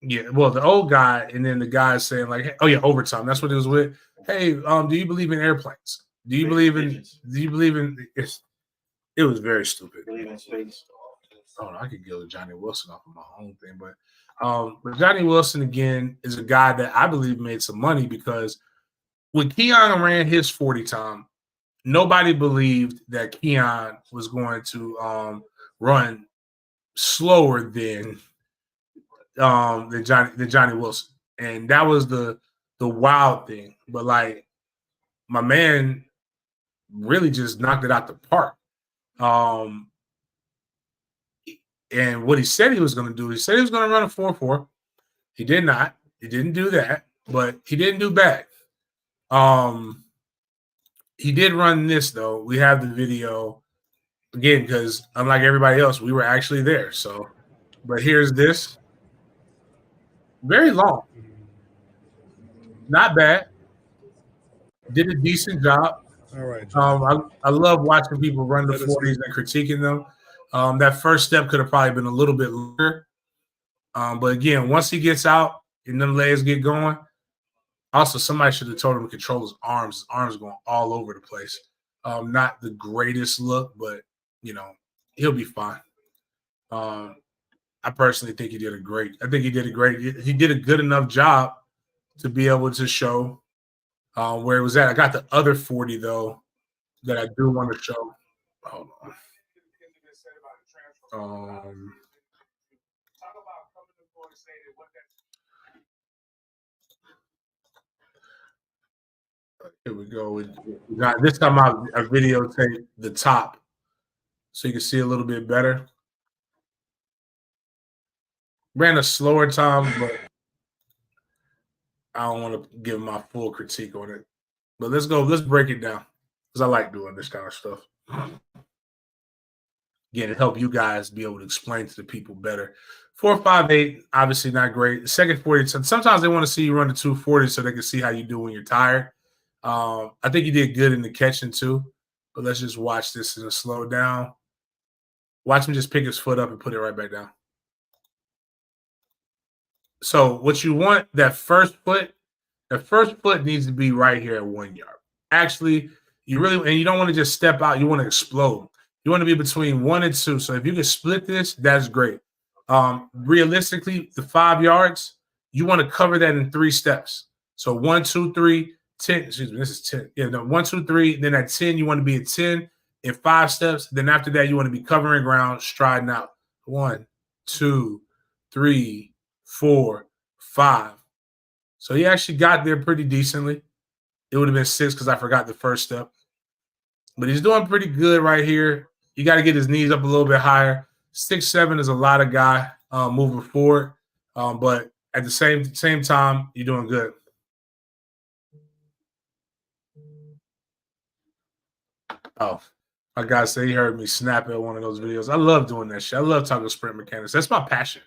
yeah, well, the old guy, and then the guy saying like, "Oh yeah, overtime." That's what it was with. Hey, do you believe in airplanes? Do you believe in? It was very stupid. Oh, I could go to Johnny Wilson off of my own thing, but Johnny Wilson again is a guy that I believe made some money because when Keon ran his 40 time, nobody believed that Keon was going to run slower than Johnny Wilson, and that was the wild thing. But like my man really just knocked it out the park. And what he said he was going to do, he said he was going to run a 4.4. He did not. He didn't do that, but he didn't do bad. He did run this though. We have the video again because unlike everybody else, we were actually there. So, but here's this. Very long. Not bad. Did a decent job. All right. I love watching people run the 40s and critiquing them. That first step could have probably been a little bit longer. But again, once he gets out and them legs get going, also somebody should have told him to control his arms. His arms going all over the place. Not the greatest look, but he'll be fine. I personally think he did a great. He did a good enough job to be able to show where it was at. I got the other 40 though that I do want to show. Hold on. Here we go. This time I videotape the top so you can see a little bit better. Ran a slower time, but I don't want to give my full critique on it. But let's go. Let's break it down because I like doing this kind of stuff. Again, to help you guys be able to explain to the people better. 4.58, obviously not great. The second 40, sometimes they want to see you run the 240 so they can see how you do when you're tired. I think you did good in the catching too. But let's just watch this in a slow down. Watch him just pick his foot up and put it right back down. So what you want, that first foot needs to be right here at 1 yard. Actually, you don't want to just step out. You want to explode. You want to be between 1 and 2. So if you can split this, that's great. Realistically, the 5 yards, you want to cover that in 3 steps. So 1, 2, 3, 10. Excuse me, this is 10. Yeah, no, 1, 2, 3. Then at 10, you want to be at 10 in 5 steps. Then after that, you want to be covering ground, striding out. 1, 2, 3, 4, 5. So he actually got there pretty decently. It would have been 6 because I forgot the first step. But he's doing pretty good right here. You got to get his knees up a little bit higher. 6'7" is a lot of guy moving forward, but at the same time, you're doing good. Oh, my guy said he heard me snap at one of those videos. I love doing that shit. I love talking sprint mechanics. That's my passion.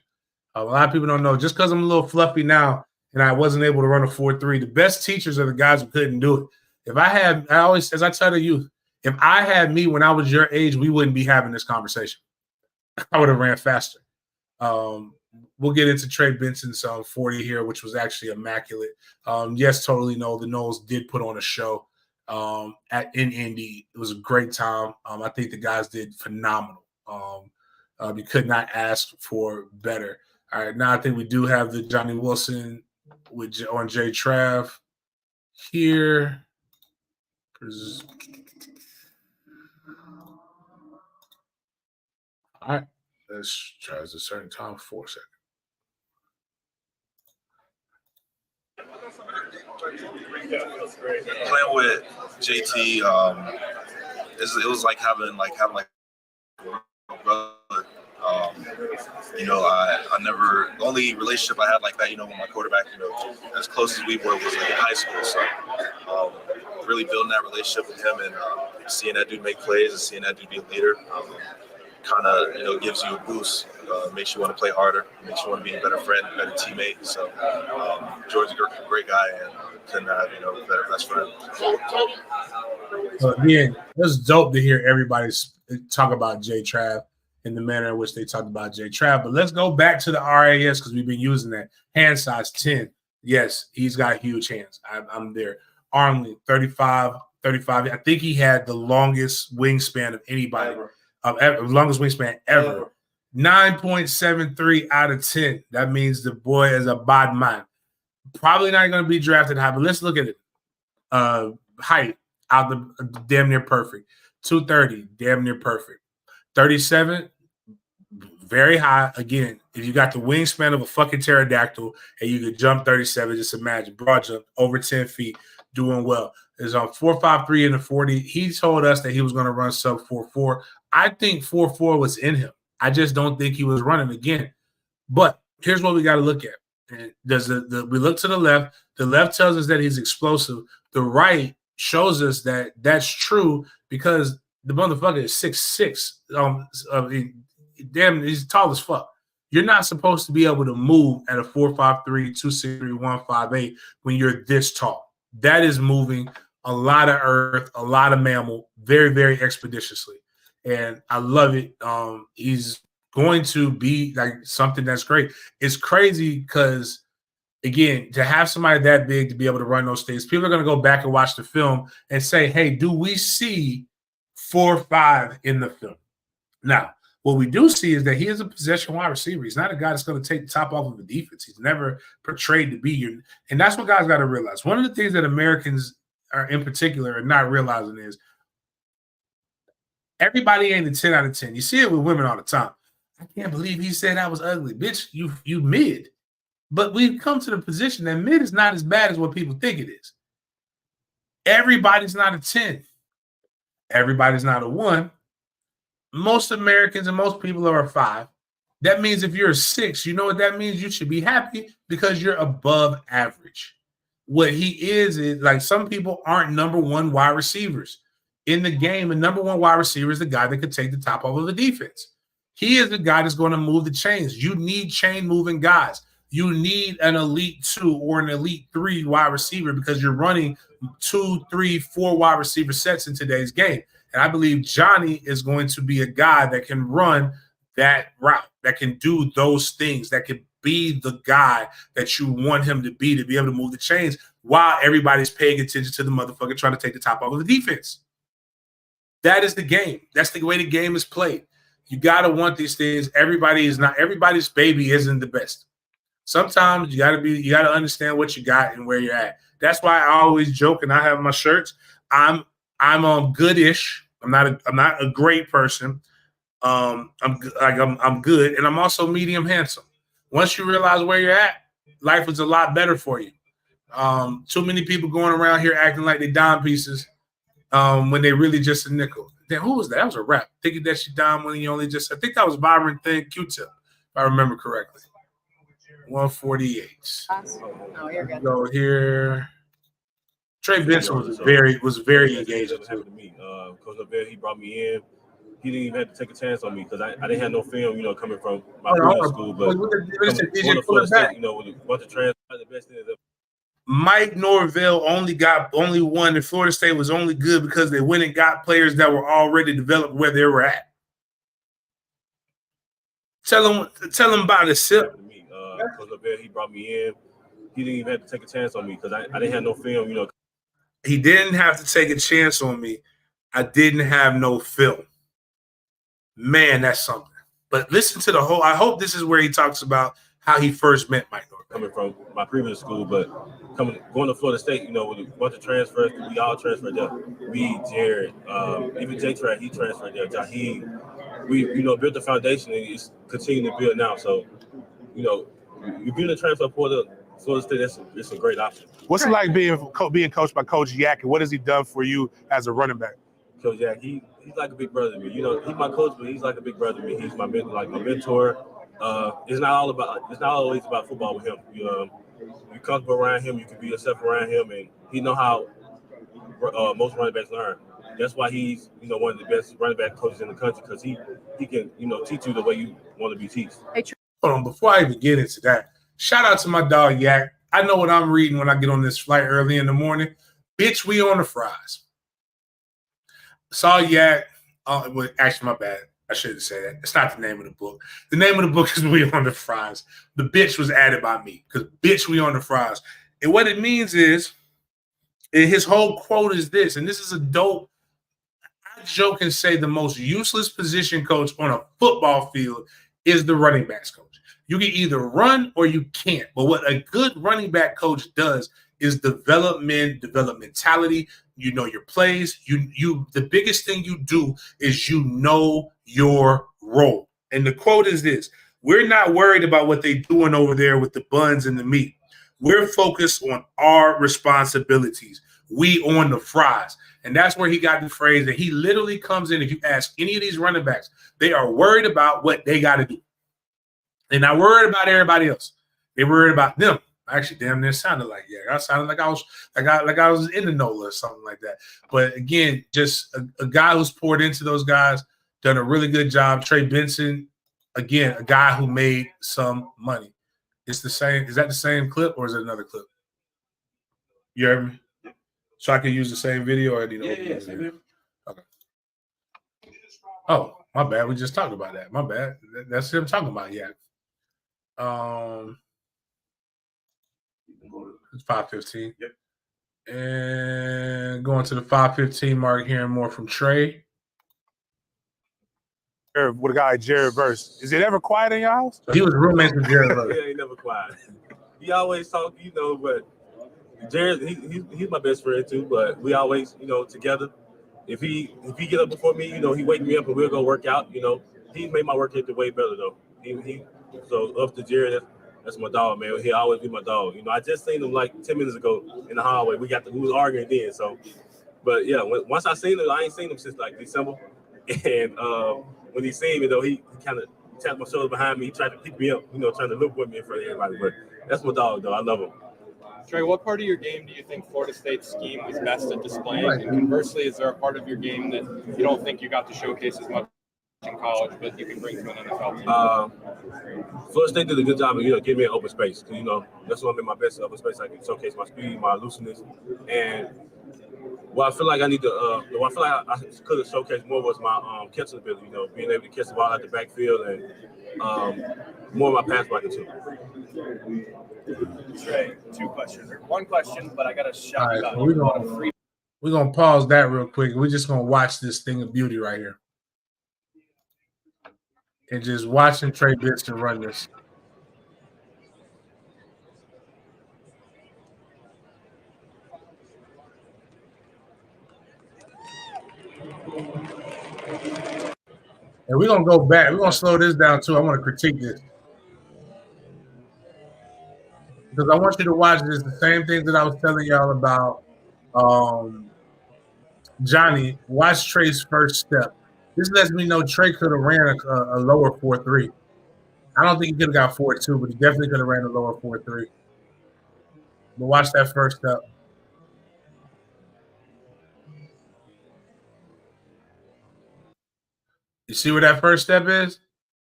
A lot of people don't know. Just because I'm a little fluffy now and I wasn't able to run a 4.3, the best teachers are the guys who couldn't do it. If I had, I always, as I tell the youth, if I had me when I was your age, we wouldn't be having this conversation. I would have ran faster. We'll get into Trey Benson's 40 here, which was actually immaculate. Yes, totally no. The Knowles did put on a show in Indy. It was a great time. I think the guys did phenomenal. You could not ask for better. All right, now I think we do have the Johnny Wilson on Jay Trav here. All right, let's try this a certain time for a second. Playing with JT, it was like having a brother. I never, the only relationship I had like that, with my quarterback, as close as we were was like in high school. So really building that relationship with him and seeing that dude make plays and seeing that dude be a leader kind of, gives you a boost, makes you want to play harder, makes you want to be a better friend, a better teammate. So George's a great guy and couldn't have, a better best friend. So again, it was dope to hear everybody talk about Jay Trav in the manner in which they talked about Jay Trav. But let's go back to the RAS because we've been using that. Hand size 10. Yes, he's got huge hands. I'm there. Arm length 35. I think he had the longest wingspan of anybody. Longest wingspan ever. 9.73 out of 10. That means the boy is a bad man. Probably not going to be drafted high, but let's look at it. Height out the damn near perfect. 230, damn near perfect. 37, very high. Again, if you got the wingspan of a fucking pterodactyl and you could jump 37, just imagine broad jump over 10 feet, doing well. Is on 4.53 in the 40. He told us that he was going to run sub 4.4. I think 4.4 was in him. I just don't think he was running again. But here's what we got to look at. And we look to the left. The left tells us that he's explosive. The right shows us that that's true because the motherfucker is 6'6". Damn, he's tall as fuck. You're not supposed to be able to move at a 4.53, 263, 158 when you're this tall. That is moving a lot of earth, a lot of mammal, very, very expeditiously. And I love it. He's going to be like something that's great. It's crazy because, again, to have somebody that big to be able to run those things, people are going to go back and watch the film and say, hey, do we see 4.5 in the film? Now, what we do see is that he is a possession wide receiver. He's not a guy that's going to take the top off of the defense. He's never portrayed to be here. And that's what guys got to realize. One of the things that Americans are in particular are not realizing is everybody ain't a 10 out of 10. You see it with women all the time. I can't believe he said I was ugly. Bitch, you mid. But we've come to the position that mid is not as bad as what people think it is. Everybody's not a 10. Everybody's not a 1. Most Americans and most people are a 5. That means if you're a 6, you know what that means? You should be happy because you're above average. What he is like some people aren't number 1 wide receivers. In the game, a number 1 wide receiver is the guy that could take the top off of the defense. He is the guy that's going to move the chains. You need chain-moving guys. You need an elite 2 or an elite 3 wide receiver because you're running 2, 3, 4 wide receiver sets in today's game. And I believe Johnny is going to be a guy that can run that route, that can do those things, that can be the guy that you want him to be able to move the chains while everybody's paying attention to the motherfucker trying to take the top off of the defense. That is the game. That's the way the game is played. You got to want these things. Everybody's baby isn't the best. Sometimes you got to understand what you got and where you're at. That's why I always joke and I have my shirts. I'm goodish. I'm not a great person. I'm good, and I'm also medium handsome. Once you realize where you're at, life is a lot better for you. Too many people going around here acting like they dime pieces when they really just a nickel. Then who was that? That was a rap. Thinking that she died when he only just. I think that was Byron Thin Q-Tip, if I remember correctly. 148. Oh, you're good. Go here. Trey Benson was very engaged too. To me, Coach LaBelle, he brought me in. He didn't even have to take a chance on me because I didn't have no film, coming from my previous school. But going to Florida State, with a bunch of transfers, the best thing is Mike Norvell only won, and Florida State was only good because they went and got players that were already developed where they were at. Tell them about it, Sip. Coach LaBelle, he brought me in. He didn't even have to take a chance on me because I didn't have no film, He didn't have to take a chance on me. I didn't have no film. Man, that's something. But listen to the whole. I hope this is where he talks about how he first met Mike Norvell. Coming from my previous school, but going to Florida State, with a bunch of transfers, we all transferred there. Me, Jared, even Jay Track, he transferred there. Jaheim, we built the foundation and it's continuing to build now. So, you build a transfer for the Florida State. It's a great option. What's it like being coached by Coach Yak, and what has he done for you as a running back? Coach Yak, he's like a big brother to me. He's my coach, but he's like a big brother to me. He's my mentor. It's not always about football with him. You're comfortable around him. You can be yourself around him, and he know how most running backs learn. That's why he's one of the best running back coaches in the country because he can teach you the way you want to be taught. Hold on, before I even get into that, shout out to my dog Yak. I know what I'm reading when I get on this flight early in the morning. Bitch, we on the fries. Saw Yak. Actually, my bad. I shouldn't say that. It's not the name of the book. The name of the book is We on the Fries. The bitch was added by me because bitch, we on the fries. And what it means is, and his whole quote is this, and this is a dope, I joke and say the most useless position coach on a football field is the running backs coach. You can either run or you can't. But what a good running back coach does is develop mentality. You know your plays. The biggest thing you do is your role. And the quote is this: we're not worried about what they're doing over there with the buns and the meat. We're focused on our responsibilities. We on the fries. And that's where he got the phrase that he literally comes in. If you ask any of these running backs, they are worried about what they got to do. They're not worried about everybody else. They're worried about them. Actually, damn near sounded like I sounded like I was in the NOLA or something like that. But again, just a guy who's poured into those guys, done a really good job. Trey Benson, again, a guy who made some money. It's the same. Is that the same clip or is it another clip? You heard me? So I can use the same video or same video. Okay. Oh, my bad. We just talked about that. My bad. That's him talking about It's 5:15. Yep. And going to the 5:15 mark, hearing more from Trey. With a guy like Jared Verse. Is it ever quiet in your house? He was roommates with Jared Verse. Yeah, he never quiet. He always talk, but Jared, he's my best friend too, but we always, together. If he get up before me, he wake me up and we'll go work out, He made my work ethic way better though. So up to Jared, that's my dog, man. He'll always be my dog. I just seen him like 10 minutes ago in the hallway. We was arguing then. So, but yeah, once I seen him, I ain't seen him since like December. And when he seen me though, he kind of tapped my shoulder behind me. He tried to pick me up, trying to look with me in front of everybody. But that's my dog though. I love him. Trey, what part of your game do you think Florida State's scheme was best at displaying? And conversely, is there a part of your game that you don't think you got to showcase as much in college, but you can bring to an NFL team? Florida State did a good job of, giving me an open space. That's what I'm in my best open space. I can showcase my speed, my looseness. And what I feel like I need to, what I feel like I could have showcased more was my catching ability, being able to catch the ball at the backfield and more of my pass blocking too. Trey, two questions. One question, but I got a shot. All right, we're gonna pause that real quick. We're just gonna watch this thing of beauty right here. And just watching Trey Benson run this. And we're going to go back. We're going to slow this down, too. I want to critique this. Because I want you to watch this, the same thing that I was telling y'all about Johnny, watch Trey's first step. This lets me know Trey could have ran a lower 4.3. I don't think he could have got 4.2, but he definitely could have ran a lower 4.3. But watch that first step. You see where that first step is?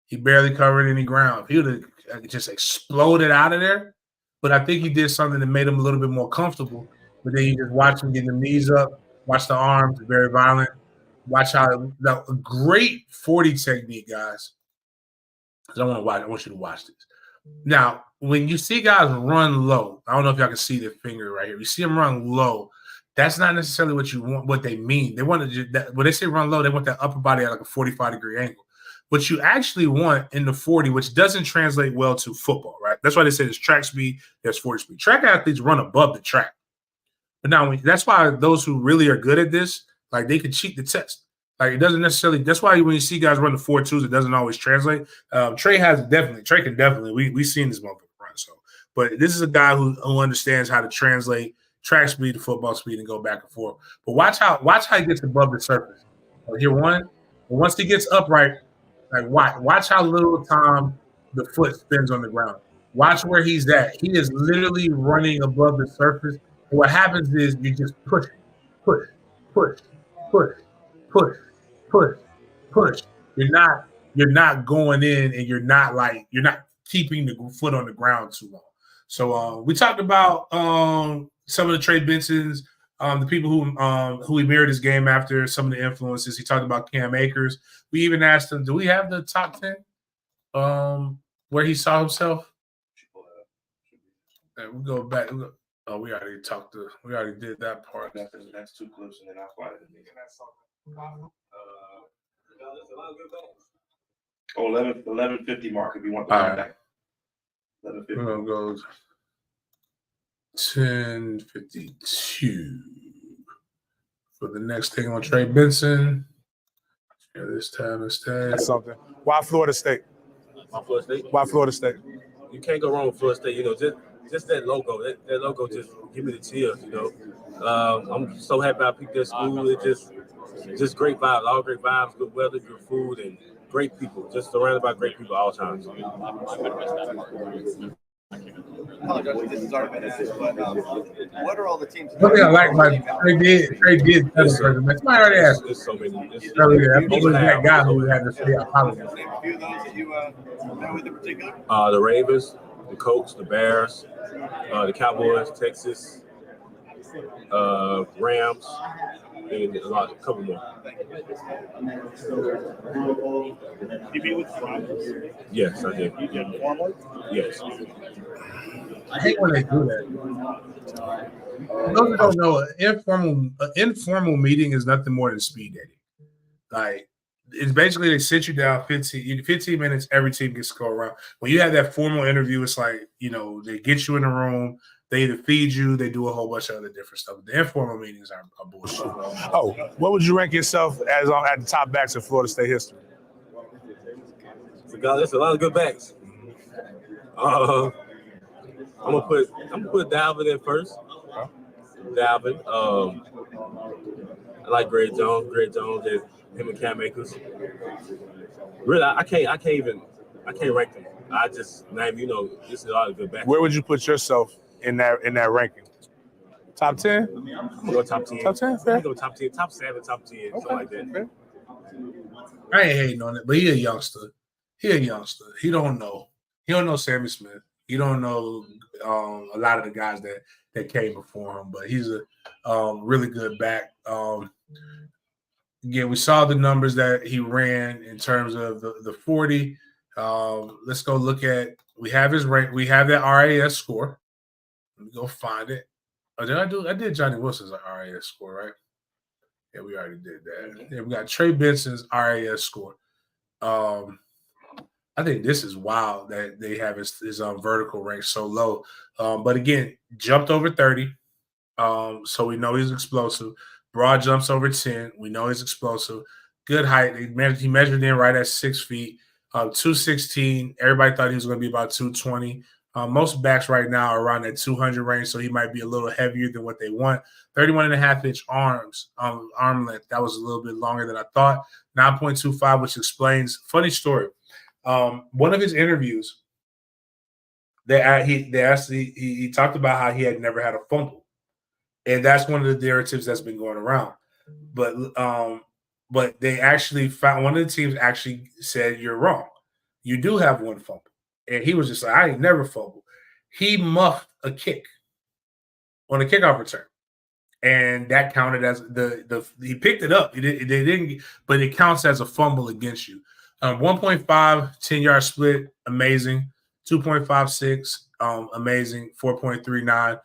He barely covered any ground. If he would have just exploded out of there, but I think he did something that made him a little bit more comfortable. But then you just watch him getting the knees up, watch the arms, very violent. Watch how the great 40 technique, guys. I want you to watch this. Now, when you see guys run low, I don't know if y'all can see the finger right here. You see them run low. That's not necessarily what you want. What they mean, they want to that when they say run low, they want that upper body at like a 45-degree angle. What you actually want in the 40, which doesn't translate well to football, right? That's why they say there's track speed, there's 40 speed. Track athletes run above the track. But now that's why those who really are good at this, like they can cheat the test. Like it doesn't necessarily. That's why when you see guys run the 4.2s, it doesn't always translate. Trey can definitely. We've seen this motherfucker run. So, but this is a guy who understands how to translate track speed to football speed and go back and forth. But watch how he gets above the surface. Here one, but once he gets upright, like watch how little time the foot spins on the ground. Watch where he's at. He is literally running above the surface. And what happens is you just push. You're not going in, and you're not keeping the foot on the ground too long. So we talked about some of the Trey Bensons, the people who he mirrored his game after, some of the influences. He talked about Cam Akers. We even asked him, do we have the top 10 where he saw himself? And we go back. Oh, we already did that part. That's too close, and then I find it. 11:50 mark if you want the All right. back. 11:50. We're gonna go 10:52 for the next thing on Trey Benson. Share this tab instead. That's something. Why Florida State? Why Florida State? You can't go wrong with Florida State. You know, just that logo. That logo just give me the chills. You know, I'm so happy I picked that school. It's just great vibes, all great vibes, good weather, good food, and great people. Just surrounded by great people all times. This is our benefit, but what are all the teams? One thing I like about Trey did. Somebody already asked. There's so many. Earlier, I think it was that guy who had to say apologies. A few of those that you know with in particular? The Ravens, the Colts, the Bears, the Cowboys, Texas, Rams, and a couple more. You be with Rams? Yes, I did. Yes. I hate when they do that. For those who don't know, an informal meeting is nothing more than speed dating. Like it's basically they sit you down 15 minutes, every team gets to go around. When you have that formal interview, it's like, you know, they get you in a room, they either feed you, they do a whole bunch of other different stuff. The informal meetings are bullshit. Oh, what would you rank yourself as at the top backs in Florida State history? There's a lot of good backs. I'm gonna put Dalvin in first. Dalvin. I like Greg Jones. And him and Cam Akers. Really, I can't rank them. I just name, you know, this is a lot of good backs. Where would you put yourself in that ranking? Top 10? I'm gonna go top 10. Top 10, fair. I'm gonna go top 10, top 7, top 10, something like that. Fair. I ain't hating on it, but he a youngster. He don't know. He don't know Sammy Smith. He don't know a lot of the guys that came before him, but he's a really good back. Again, we saw the numbers that he ran in terms of the 40. Let's go look at. We have his rank. We have that RAS score. Let me go find it. Oh, I did Johnny Wilson's RAS score, right? Yeah, we already did that. Yeah, we got Trey Benson's RAS score. I think this is wild that they have his vertical rank so low. But again, jumped over 30. So we know he's explosive. Broad jumps over 10. We know he's explosive. Good height. He measured in right at 6 feet. 216. Everybody thought he was going to be about 220. Most backs right now are around that 200 range, so he might be a little heavier than what they want. 31.5-inch arms, arm length. That was a little bit longer than I thought. 9.25, which explains. Funny story. One of his interviews, he talked about how he had never had a fumble, and that's one of the narratives that's been going around. But they actually found one of the teams actually said you're wrong. You do have one fumble, and he was just like, I ain't never fumbled. He muffed a kick on a kickoff return, and that counted as he picked it up. They didn't, but it counts as a fumble against you. 1.5 10-yard split, amazing. 2.56, amazing. 4.39,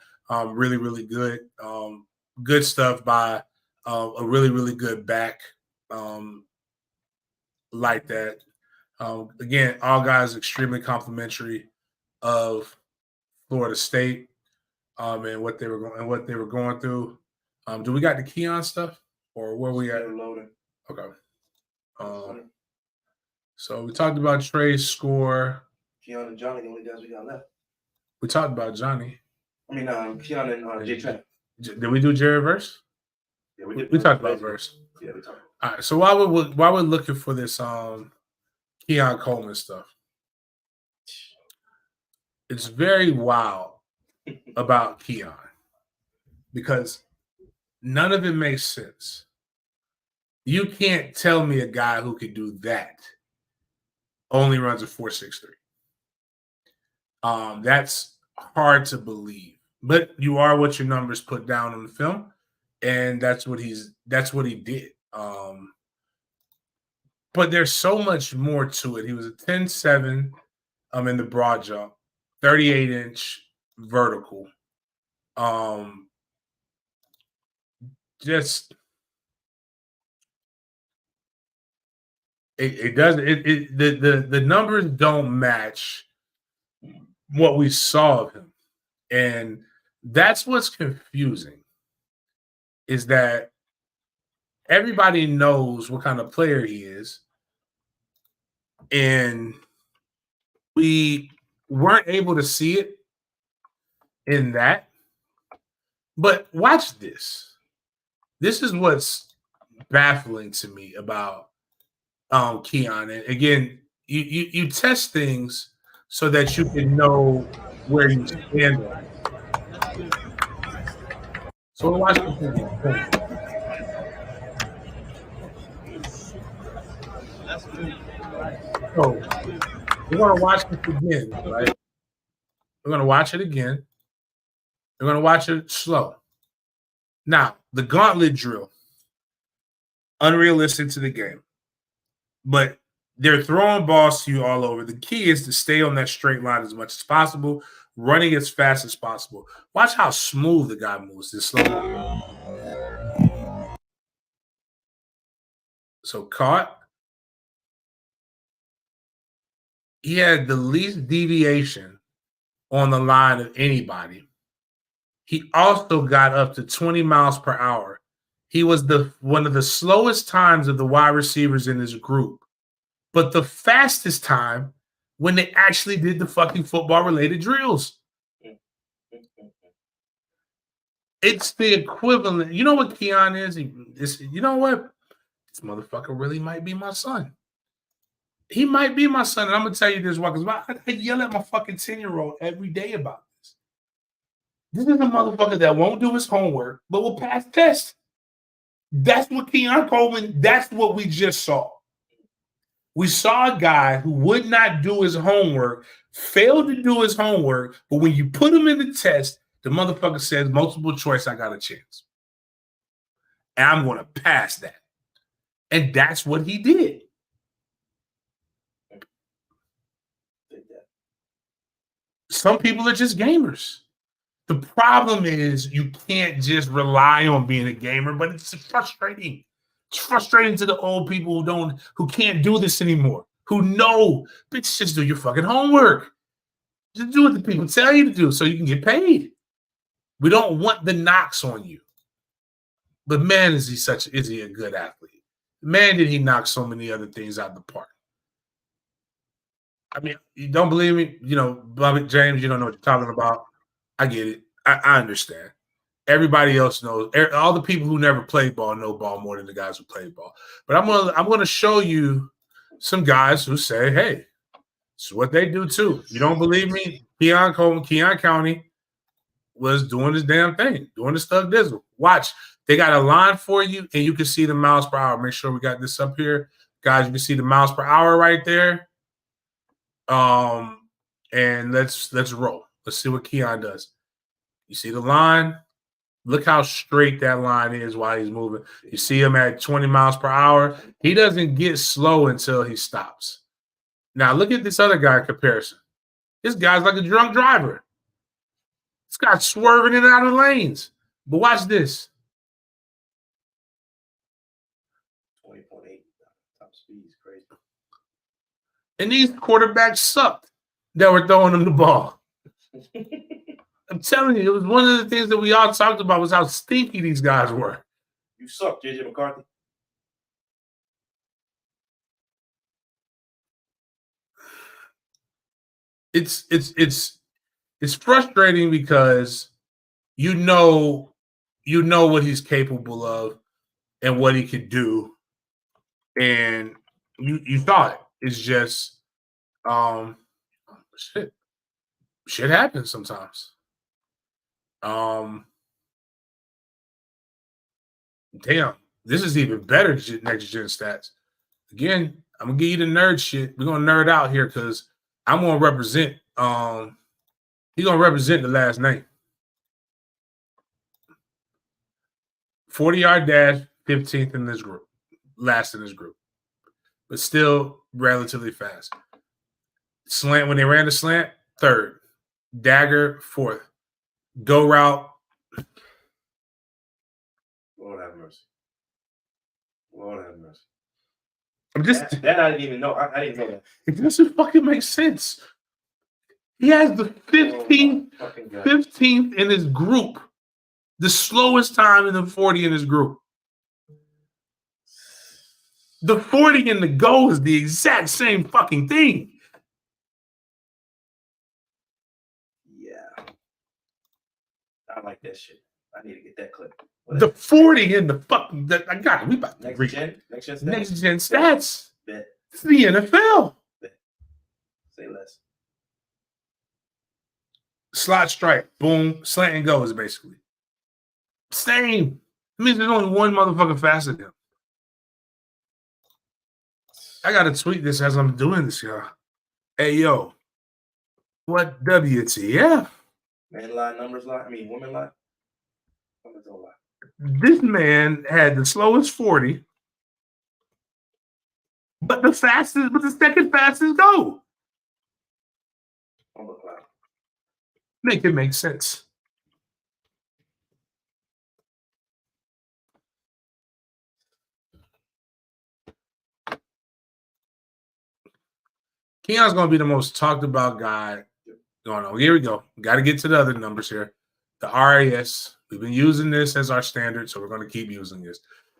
really, really good. Good stuff by a really, really good back like that. Again, all guys extremely complimentary of Florida State and what they were going through. Do we got the Keon stuff or where we at? Loading. Okay. So we talked about Trey's score. Keon and Johnny, the only guys we got left. We talked about Johnny. I mean, Keon and J Trap. Did we do Jerry Verse? Yeah, we did. We talked about Verse. Yeah, we talked. All right. So while we're looking for this Keon Coleman stuff, it's very wild about Keon because none of it makes sense. You can't tell me a guy who could do that only runs a 4.63. That's hard to believe, but you are what your numbers put down on the film, and that's what he did. But there's so much more to it. He was a 10.7 in the broad jump, 38-inch vertical. Just the numbers don't match what we saw of him. And that's what's confusing, is that everybody knows what kind of player he is. And we weren't able to see it in that. But watch this. This is what's baffling to me about Keon. And again, you test things so that you can know where you stand on it. So we'll watch this again. So we're going to watch this again, right? We're going to watch it again. We're going to watch it slow. Now, the gauntlet drill, unrealistic to the game. But they're throwing balls to you all over. The key is to stay on that straight line as much as possible, running as fast as possible. Watch how smooth the guy moves this slow. So caught. He had the least deviation on the line of anybody. He also got up to 20 miles per hour. He was one of the slowest times of the wide receivers in his group, but the fastest time when they actually did the fucking football-related drills. It's the equivalent. You know what Keon is? You know what? This motherfucker really might be my son. He might be my son, and I'm going to tell you this, because I yell at my fucking 10-year-old every day about this. This is a motherfucker that won't do his homework, but will pass tests. That's what Keon Coleman, that's what we just saw. We saw a guy who would not do his homework, failed to do his homework, but when you put him in the test, the motherfucker says, multiple choice, I got a chance. And I'm going to pass that. And that's what he did. Some people are just gamers. The problem is you can't just rely on being a gamer, but it's frustrating. It's frustrating to the old people who can't do this anymore, who know, bitch, just do your fucking homework. Just do what the people tell you to do so you can get paid. We don't want the knocks on you. But man, is he a good athlete? Man, did he knock so many other things out of the park. I mean, you don't believe me? Bobby James, you don't know what you're talking about. I get it. I understand. Everybody else knows. All the people who never played ball know ball more than the guys who played ball. But I'm gonna show you some guys who say, "Hey, it's what they do too." You don't believe me? Keon Coleman, Keon County was doing his damn thing, doing the stuff dizzle. Watch, they got a line for you, and you can see the miles per hour. Make sure we got this up here, guys. You can see the miles per hour right there. And let's roll. Let's see what Keon does. You see the line? Look how straight that line is while he's moving. You see him at 20 miles per hour. He doesn't get slow until he stops. Now, look at this other guy in comparison. This guy's like a drunk driver. This guy's swerving in and out of lanes. But watch this. 20.8 top speed is crazy. And these quarterbacks sucked that were throwing him the ball. I'm telling you, it was one of the things that we all talked about was how stinky these guys were. You suck, JJ McCarthy. It's frustrating because you know what he's capable of and what he can do, and you saw it. It's just shit happens sometimes. Damn, this is even better next gen stats. Again, I'm gonna give you the nerd shit. We're gonna nerd out here because I'm gonna represent. He's gonna represent the last name. 40-yard dash, 15th in this group, last in this group, but still relatively fast. Slant, when they ran the slant, 3rd. Dagger, 4th. Go route. Lord have mercy. Lord have mercy. I'm just that I didn't even know. I didn't know that. It doesn't fucking make sense. He has the 15th in his group. The slowest time in the 40 in his group. The 40 and the go is the exact same fucking thing. Yeah. I like that shit. I need to get that clip. The 40 and the fucking I got it. We about to Next gen stats. Next gen stats. Bet. It's the NFL. Bet. Say less. Slot strike, boom, slant and go is basically same. It means there's only one motherfucker faster than him. I gotta tweet this as I'm doing this, y'all. Hey yo, what WTF? Man lie, numbers lie. I mean, women lie. Numbers don't lie. This man had the slowest 40, but the second fastest go. Make it make sense. Keon's going to be the most talked about guy going on. Here we go. Got to get to the other numbers here. The RAS. We've been using this as our standard, so we're going to keep using this.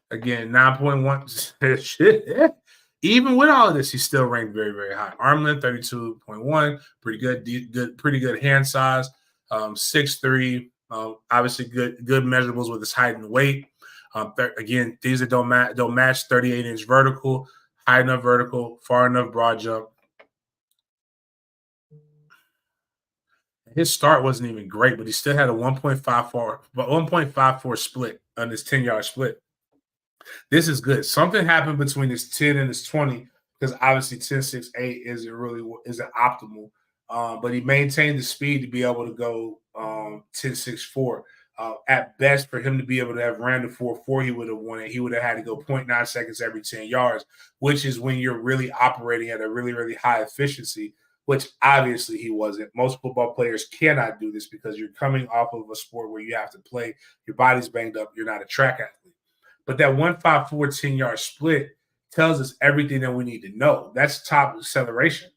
Again, 9.1. Shit. Even with all of this, he's still ranked very, very high. Arm length, 32.1. Pretty good, pretty good hand size. 6'3". Obviously good measurables with his height and weight. Again, things that don't match, 38-inch vertical, high enough vertical, far enough broad jump. His start wasn't even great, but he still had a 1.54 split on his 10-yard split. This is good. Something happened between his 10 and his 20 because obviously 10.68 isn't optimal. But he maintained the speed to be able to go 10.64. At best, for him to be able to have ran the 4.4, he would have won it. He would have had to go 0.9 seconds every 10 yards, which is when you're really operating at a really, really high efficiency, which obviously he wasn't. Most football players cannot do this because you're coming off of a sport where you have to play. Your body's banged up. You're not a track athlete. But that 1.54 10-yard split tells us everything that we need to know. That's top acceleration.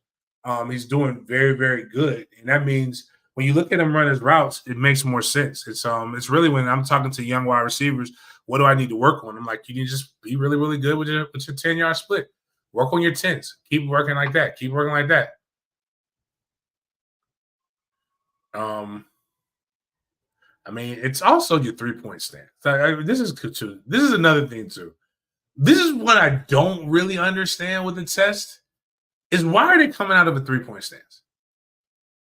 He's doing very, very good. And that means when you look at him run his routes, it makes more sense. It's really when I'm talking to young wide receivers, what do I need to work on? I'm like, you need to just be really, really good with your 10-yard split. Work on your 10s. Keep working like that. Keep working like that. I mean, it's also your 3-point stance. This is another thing too. This is what I don't really understand with the test is why are they coming out of a 3-point stance?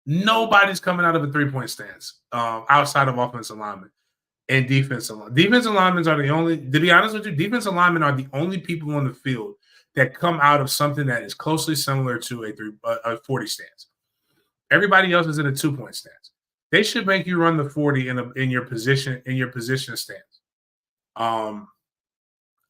Nobody's coming out of a 3-point stance outside of offensive linemen and defensive linemen. Defensive linemen are the only, to be honest with you, defensive linemen are the only people on the field that come out of something that is closely similar to a 40 stance. Everybody else is in a 2-point stance. They should make you run the 40 in your position stance.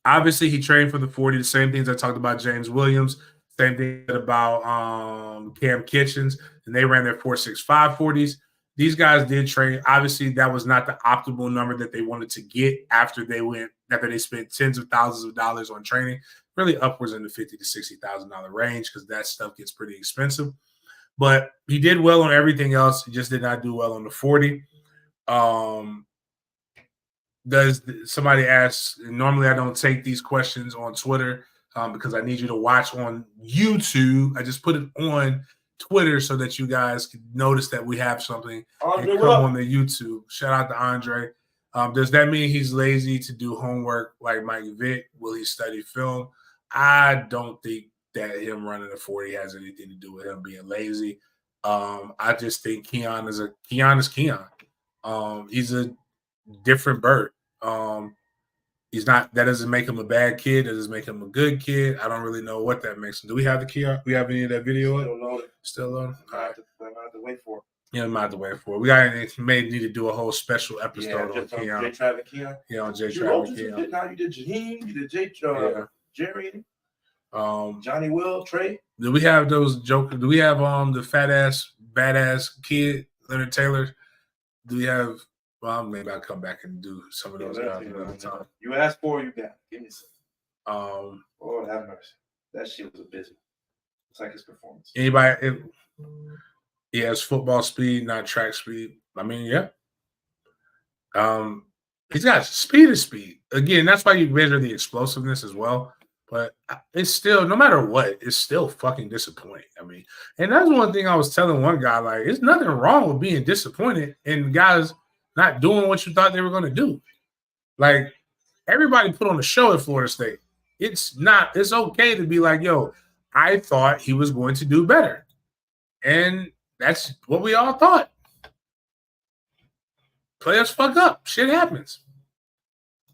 Obviously, he trained for the 40. The same things I talked about James Williams. Same thing about Cam Kitchens, and they ran their 4.65 40s. These guys did train. Obviously, that was not the optimal number that they wanted to get after they spent tens of thousands of dollars on training, really upwards in the $50,000 to $60,000 range because that stuff gets pretty expensive. But he did well on everything else. He just did not do well on the 40. Does somebody ask? Normally, I don't take these questions on Twitter because I need you to watch on YouTube. I just put it on Twitter so that you guys can notice that we have something and come on the YouTube. Shout out to Andre. Does that mean he's lazy to do homework like Mike Vick? Will he study film? I don't think that him running a 40 has anything to do with him being lazy. I just think Keon is Keon. He's a different bird. He's not. That doesn't make him a bad kid. That doesn't make him a good kid. I don't really know what that makes him. Do we have the Keon? We have any of that video? Still on. All right. I have to wait for it. Yeah, we might have to wait for it. We may need to do a whole special episode on Keon. J. Trav and Keon. Yeah, on J. Trav and Keon. Now you did Jaheim. You did Jarrian. Johnny Will, Trey. Do we have those jokers? Do we have the fat ass, badass kid, Leonard Taylor? Do we have? Well, maybe I'll come back and do some of those guys another time. You asked for, you got. Give me some. Lord have mercy. That shit was abysmal. It's like his performance. Anybody? He has football speed, not track speed. I mean, yeah. He's got speed is speed. Again, that's why you measure the explosiveness as well. But it's still, no matter what, it's still fucking disappointing. I mean, and that's one thing I was telling one guy, like, there's nothing wrong with being disappointed and guys not doing what you thought they were going to do. Like, everybody put on a show at Florida State. It's okay to be like, yo, I thought he was going to do better. And that's what we all thought. Players fuck up. Shit happens.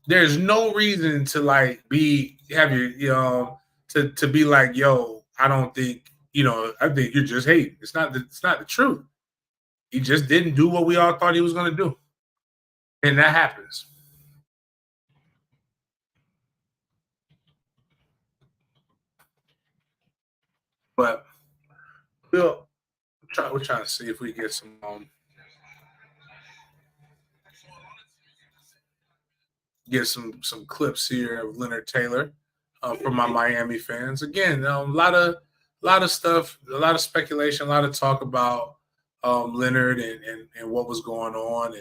There's no reason to to be like, yo, I don't think, I think you're just hating. It's not the truth. He just didn't do what we all thought he was going to do. And that happens. But we're trying to see if we get some some clips here of Leonard Taylor from my Miami fans. Again, a lot of stuff, a lot of speculation, a lot of talk about Leonard and what was going on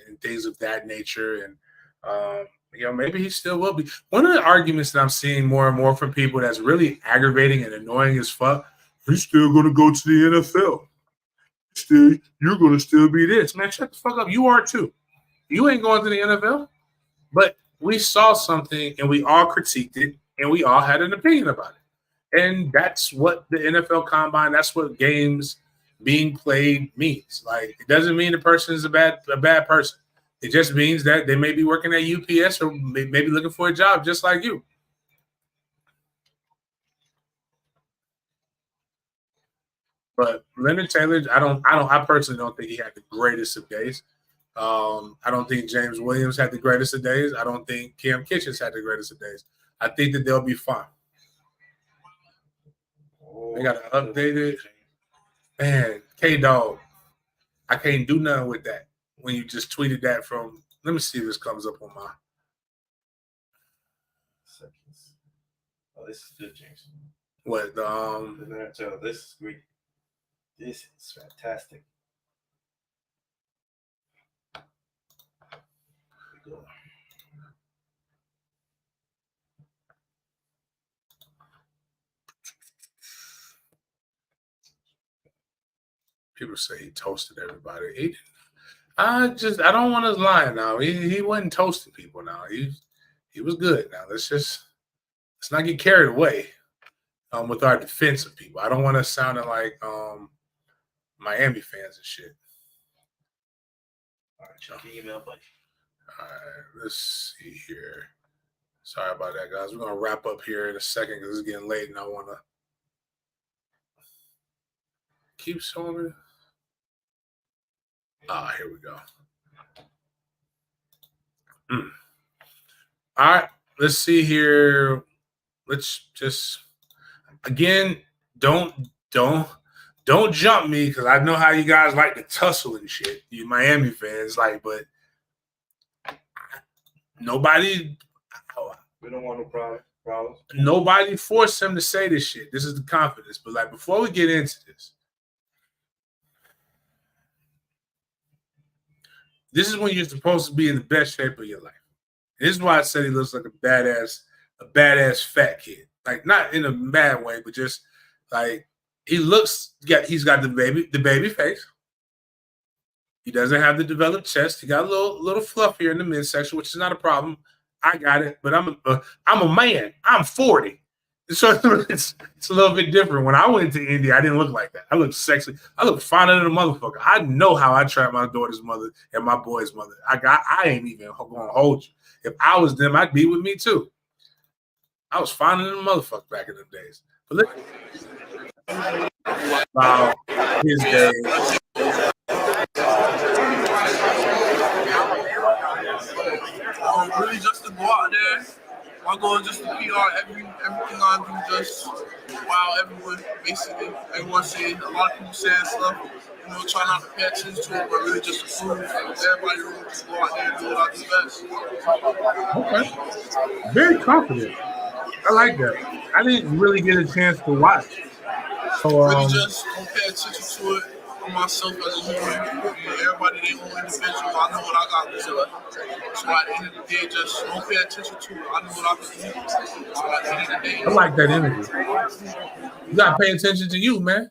and things of that nature. And maybe he still will be. One of the arguments that I'm seeing more and more from people that's really aggravating and annoying as fuck, he's still going to go to the NFL. You're going to still be this. Man, shut the fuck up. You are too. You ain't going to the NFL. But we saw something and we all critiqued it and we all had an opinion about it. And that's what the NFL Combine, that's what games being played means. Like, it doesn't mean the person is a bad person. It just means that they may be working at UPS or maybe looking for a job just like you. But Leonard Taylor, I personally don't think he had the greatest of days. I don't think James Williams had the greatest of days. I don't think Cam Kitchens had the greatest of days. I think that they'll be fine. They got to update it. Man, K-Dog, I can't do nothing with that. When you just tweeted that from, let me see if this comes up on my. Oh, this is good, James. What, this is great. This is fantastic. People say he toasted everybody. I don't want us lying now. He wasn't toasting people now. He was good. Now let's not get carried away with our defensive people. I don't want us sounding like Miami fans and shit. All right, check your email, buddy. All right, let's see here. Sorry about that, guys. We're gonna wrap up here in a second because it's getting late, and I want to keep showing me. Here we go. All right, let's see here. Let's just again, don't jump me because I know how you guys like to tussle and shit. You Miami fans, but nobody. We don't want no problems. Nobody forced him to say this shit. This is the confidence. But before we get into this is when you're supposed to be in the best shape of your life. This is why I said he looks like a badass fat kid. Not in a bad way, but just he looks. He's got the baby face. He doesn't have the developed chest. He got a little fluff here in the midsection, which is not a problem. I got it, but I'm a man. I'm 40, so it's a little bit different. When I went to Indy, I didn't look like that. I looked sexy. I looked finer than a motherfucker. I know how I trapped my daughter's mother and my boy's mother. I ain't even gonna hold you. If I was them, I'd be with me too. I was finer than a motherfucker back in them days. But look, wow, his day. Really just to go out there. My goal is just to PR everything I do, just wow everyone, basically. Everyone saying, a lot of people saying stuff, try not to pay attention to it, but really just to prove everybody really just go out there and do what I do best. Okay. Very confident. I like that. I didn't really get a chance to watch. So really just don't pay attention to it. Myself as a human, everybody their own individual. I know what I got to do. So at the end of the day, just don't pay attention to it. I know what I can do. So at the end of the day, I like that energy. You gotta pay attention to you, man.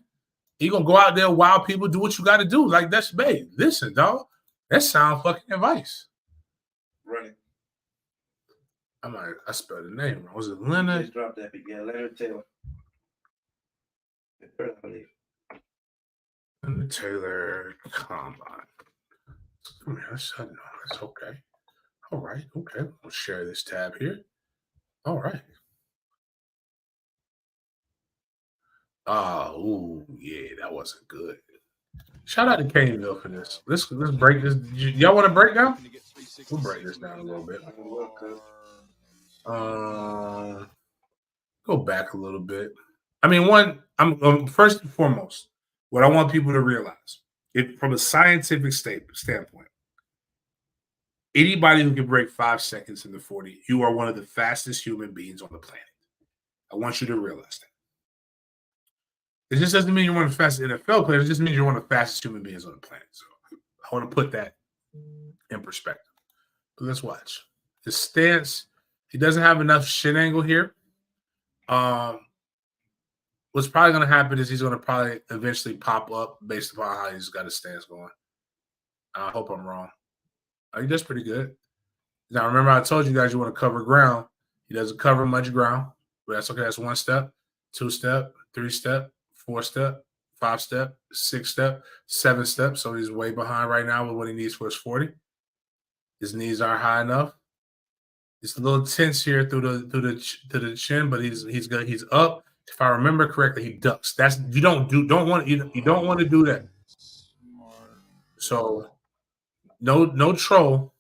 You gonna go out there, wow people, do what you gotta do. That's babe. Listen, dog. That sound fucking advice. Running. I spelled the name wrong. Was it Leonard? Just dropped that. Yeah, Leonard Taylor. I believe. The Taylor Combine. That's okay. All right. Okay. We'll share this tab here. All right. Yeah, that wasn't good. Shout out to Caneville for this. Let's break this. Y'all want to break down? We'll break this down a little bit. Go back a little bit. I'm first and foremost, what I want people to realize, from a scientific standpoint, anybody who can break 5 seconds in the 40, you are one of the fastest human beings on the planet. I want you to realize that. It just doesn't mean you're one of the fastest NFL players. It just means you're one of the fastest human beings on the planet. So I want to put that in perspective. But let's watch. His stance, he doesn't have enough shin angle here. What's probably going to happen is he's going to probably eventually pop up based upon how he's got his stance going. I hope I'm wrong. He does pretty good. Now, remember I told you guys you want to cover ground. He doesn't cover much ground, but that's okay. That's 1 step, 2 step, 3 step, 4 step, 5 step, 6 step, 7 step. So he's way behind right now with what he needs for his 40. His knees aren't high enough. It's a little tense here through the chin, but he's good. He's up. If I remember correctly, he ducks. You don't want to do that. So no troll.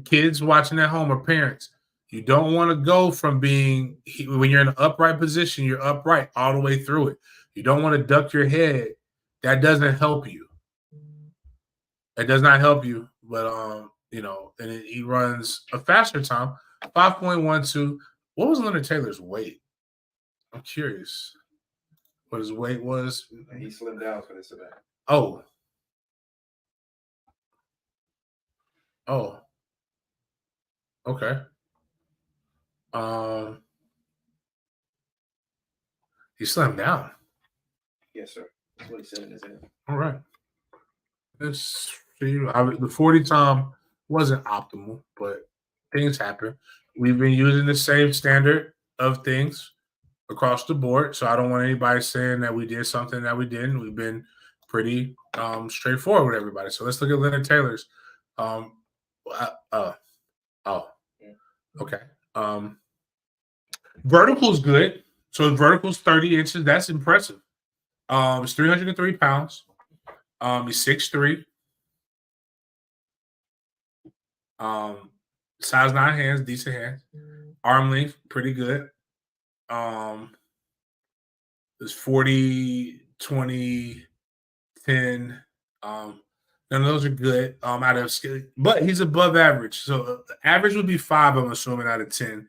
Kids watching at home or parents, you don't want to go from when you're in an upright position, you're upright all the way through it. You don't want to duck your head. That doesn't help you. It does not help you. But and he runs a faster time, 5.12. What was Leonard Taylor's weight? I'm curious what his weight was. He slimmed down for this event. Oh. Okay. He slimmed down. Yes, sir. That's what he said in his head. All right. Let's see. The 40 time wasn't optimal, but things happen. We've been using the same standard of things across the board, so I don't want anybody saying that we did something that we didn't. We've been pretty straightforward with everybody. So let's look at Leonard Taylor's. Okay. Vertical's good. So the vertical's 30 inches. That's impressive. It's 303 pounds. He's 6'3". Size 9 hands, decent hands. Arm length, pretty good. It's 40, 20, 10. None of those are good out of skill, but he's above average. So average would be 5, I'm assuming, out of 10.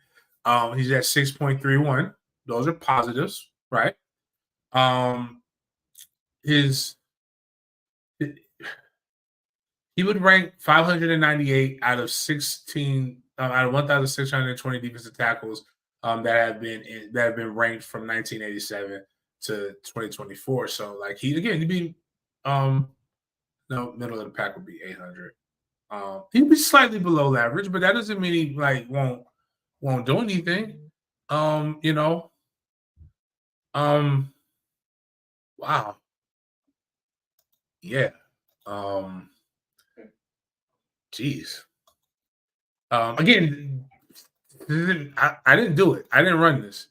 He's at 6.31. Those are positives, right? He would rank 598 out of 16 out of 1,620 defensive tackles that have been ranked from 1987 to 2024. So like he'd be middle of the pack would be 800. He'd be slightly below average, but that doesn't mean he like won't do anything. Wow. Yeah. Jeez. Again, I didn't do it. I didn't run this.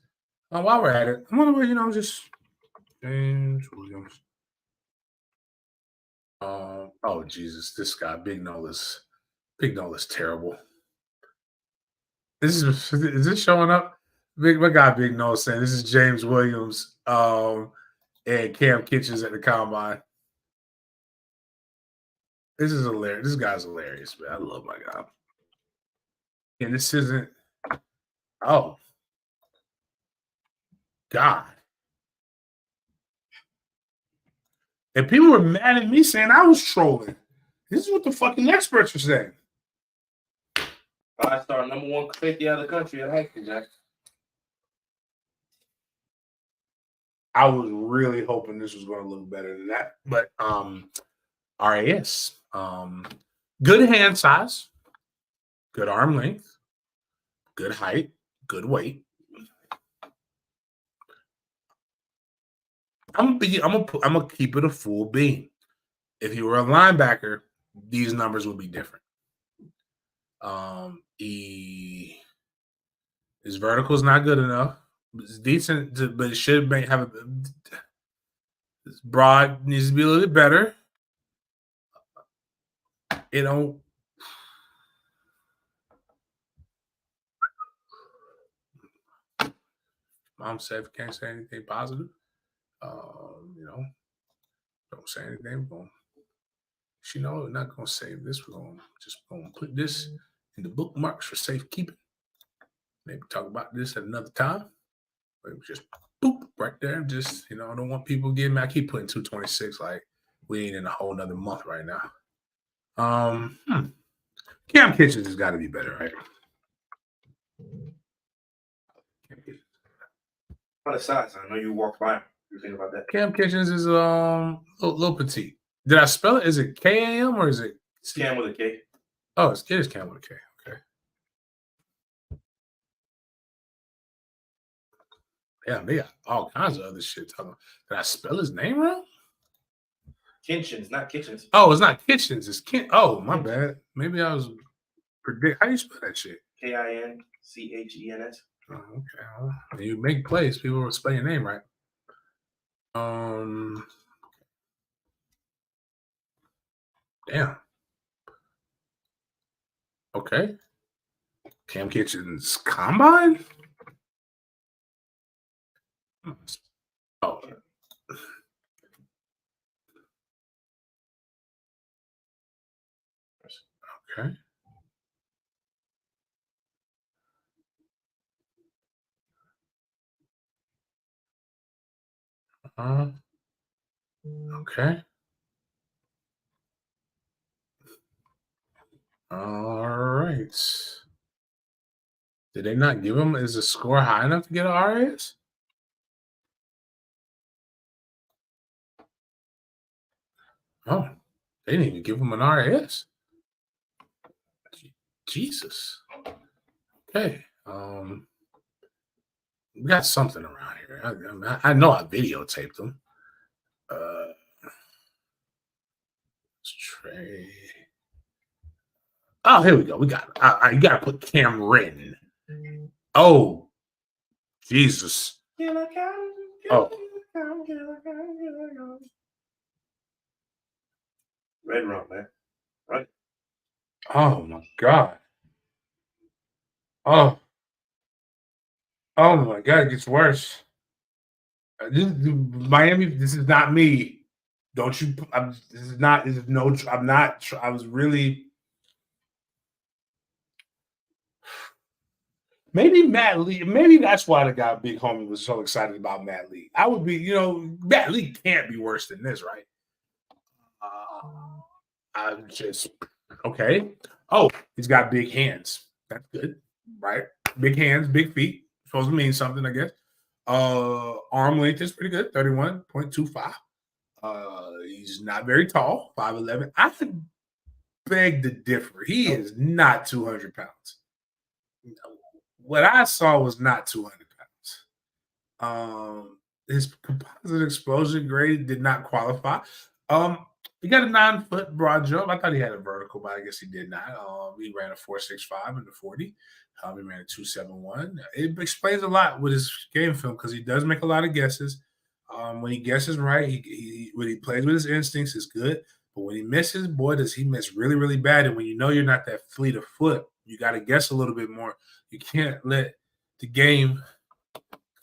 While we're at it, I'm gonna just James Williams. Oh Jesus, this guy Big Nola's terrible. Is this showing up? My guy Big Nola saying this is James Williams and Cam Kitchens at the combine. This is hilarious. This guy's hilarious, man. I love my guy. And this isn't. Oh, God. And people were mad at me saying I was trolling. This is what the fucking experts are saying. 5-star number 1 safety out of the country. I like it, Jack. I was really hoping this was going to look better than that. But RAS. Good hand size, good arm length, good height, good weight. I'm gonna keep it a full beam. If you were a linebacker, these numbers would be different. His vertical is not good enough. It's decent, but it should have his broad needs to be a little bit better. Mom said can't say anything positive. Don't say anything. We're not gonna save this. We're gonna put this in the bookmarks for safekeeping. Maybe talk about this at another time. Maybe just boop right there. Just I don't want people getting mad. I keep putting 226 like we ain't in a whole nother month right now. Cam Kitchens has got to be better, right? What a size. I know you walked by him. You think about that? Cam Kitchens is little petite. Did I spell it? Is it KAM or is it Cam with a K? Oh, it is Cam with a K. Okay. Yeah, they got all kinds of other shit. Did I spell his name wrong? Kitchens, not Kitchens. Oh, it's not Kitchens. It's Ken. Oh, my bad. Maybe I was predict. How do you spell that shit? Kinches. Oh, okay. Well, you make plays. People will spell your name right. Damn. Okay. Cam Kitchens combine? Oh. Okay. Okay. All right. Did they not give him? Is the score high enough to get an RAS? Oh, they didn't even give him an RAS. Jesus. Okay. We got something around here. I know I videotaped them. Let's Trey. Oh, here we go. We got it. You got to put Cameron. Oh, Jesus. Oh. Red rum, man. Right. Oh, my God. Oh. Oh, my God. It gets worse. Miami, this is not me. Don't you? I'm not. I was really. Maybe Matt Lee. Maybe that's why the guy Big Homie was so excited about Matt Lee. I would be, Matt Lee can't be worse than this, right? I'm just okay. Oh, he's got big hands. That's good, right? Big hands, big feet. Supposed to mean something, I guess. Arm length is pretty good, 31.25. He's not very tall, 5'11". I could beg to differ. He is not 200 pounds. What I saw was not 200 pounds. His composite explosion grade did not qualify. He got a 9-foot broad jump. I thought he had a vertical, but I guess he did not. He ran a 4.65 in the 40. He ran a 2.71. It explains a lot with his game film because he does make a lot of guesses. When he guesses right, when he plays with his instincts, is good. But when he misses, boy, does he miss really, really bad. And when you know you're not that fleet of foot, you got to guess a little bit more. You can't let the game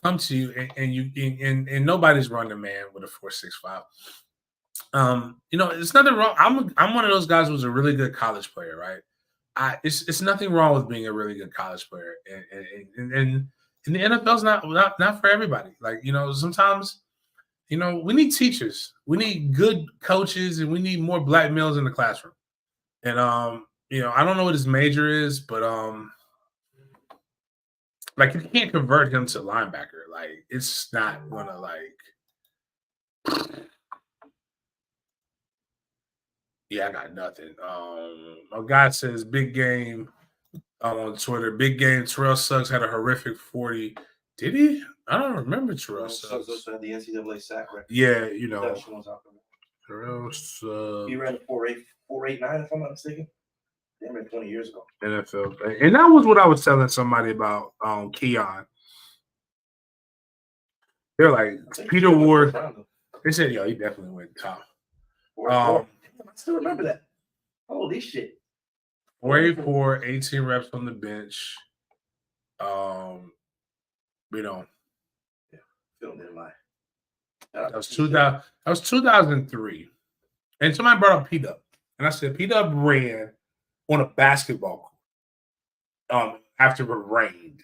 come to you, and nobody's running a man with a 4.65. It's nothing wrong. I'm one of those guys who's a really good college player, right? It's nothing wrong with being a really good college player, and the NFL's not for everybody. Like sometimes. We need teachers. We need good coaches, and we need more black males in the classroom. And I don't know what his major is, but like you can't convert him to linebacker. Like it's not gonna Yeah, I got nothing. My guy says big game on Twitter. Big game. Terrell Suggs had a horrific 40. Did he? I don't remember Terrell Suggs. Also had the NCAA sack record. Yeah, Terrell Suggs. He ran a 4.89, if I'm not mistaken. Damn it, 20 years ago. NFL. And that was what I was telling somebody about Keon. They're like, Peter Ward. They said, he definitely went top. I still remember that. Holy shit. 484, 18 reps on the bench. Film didn't lie. That was 2003. And somebody brought up P-Dub. And I said, P-Dub ran on a basketball court after it rained.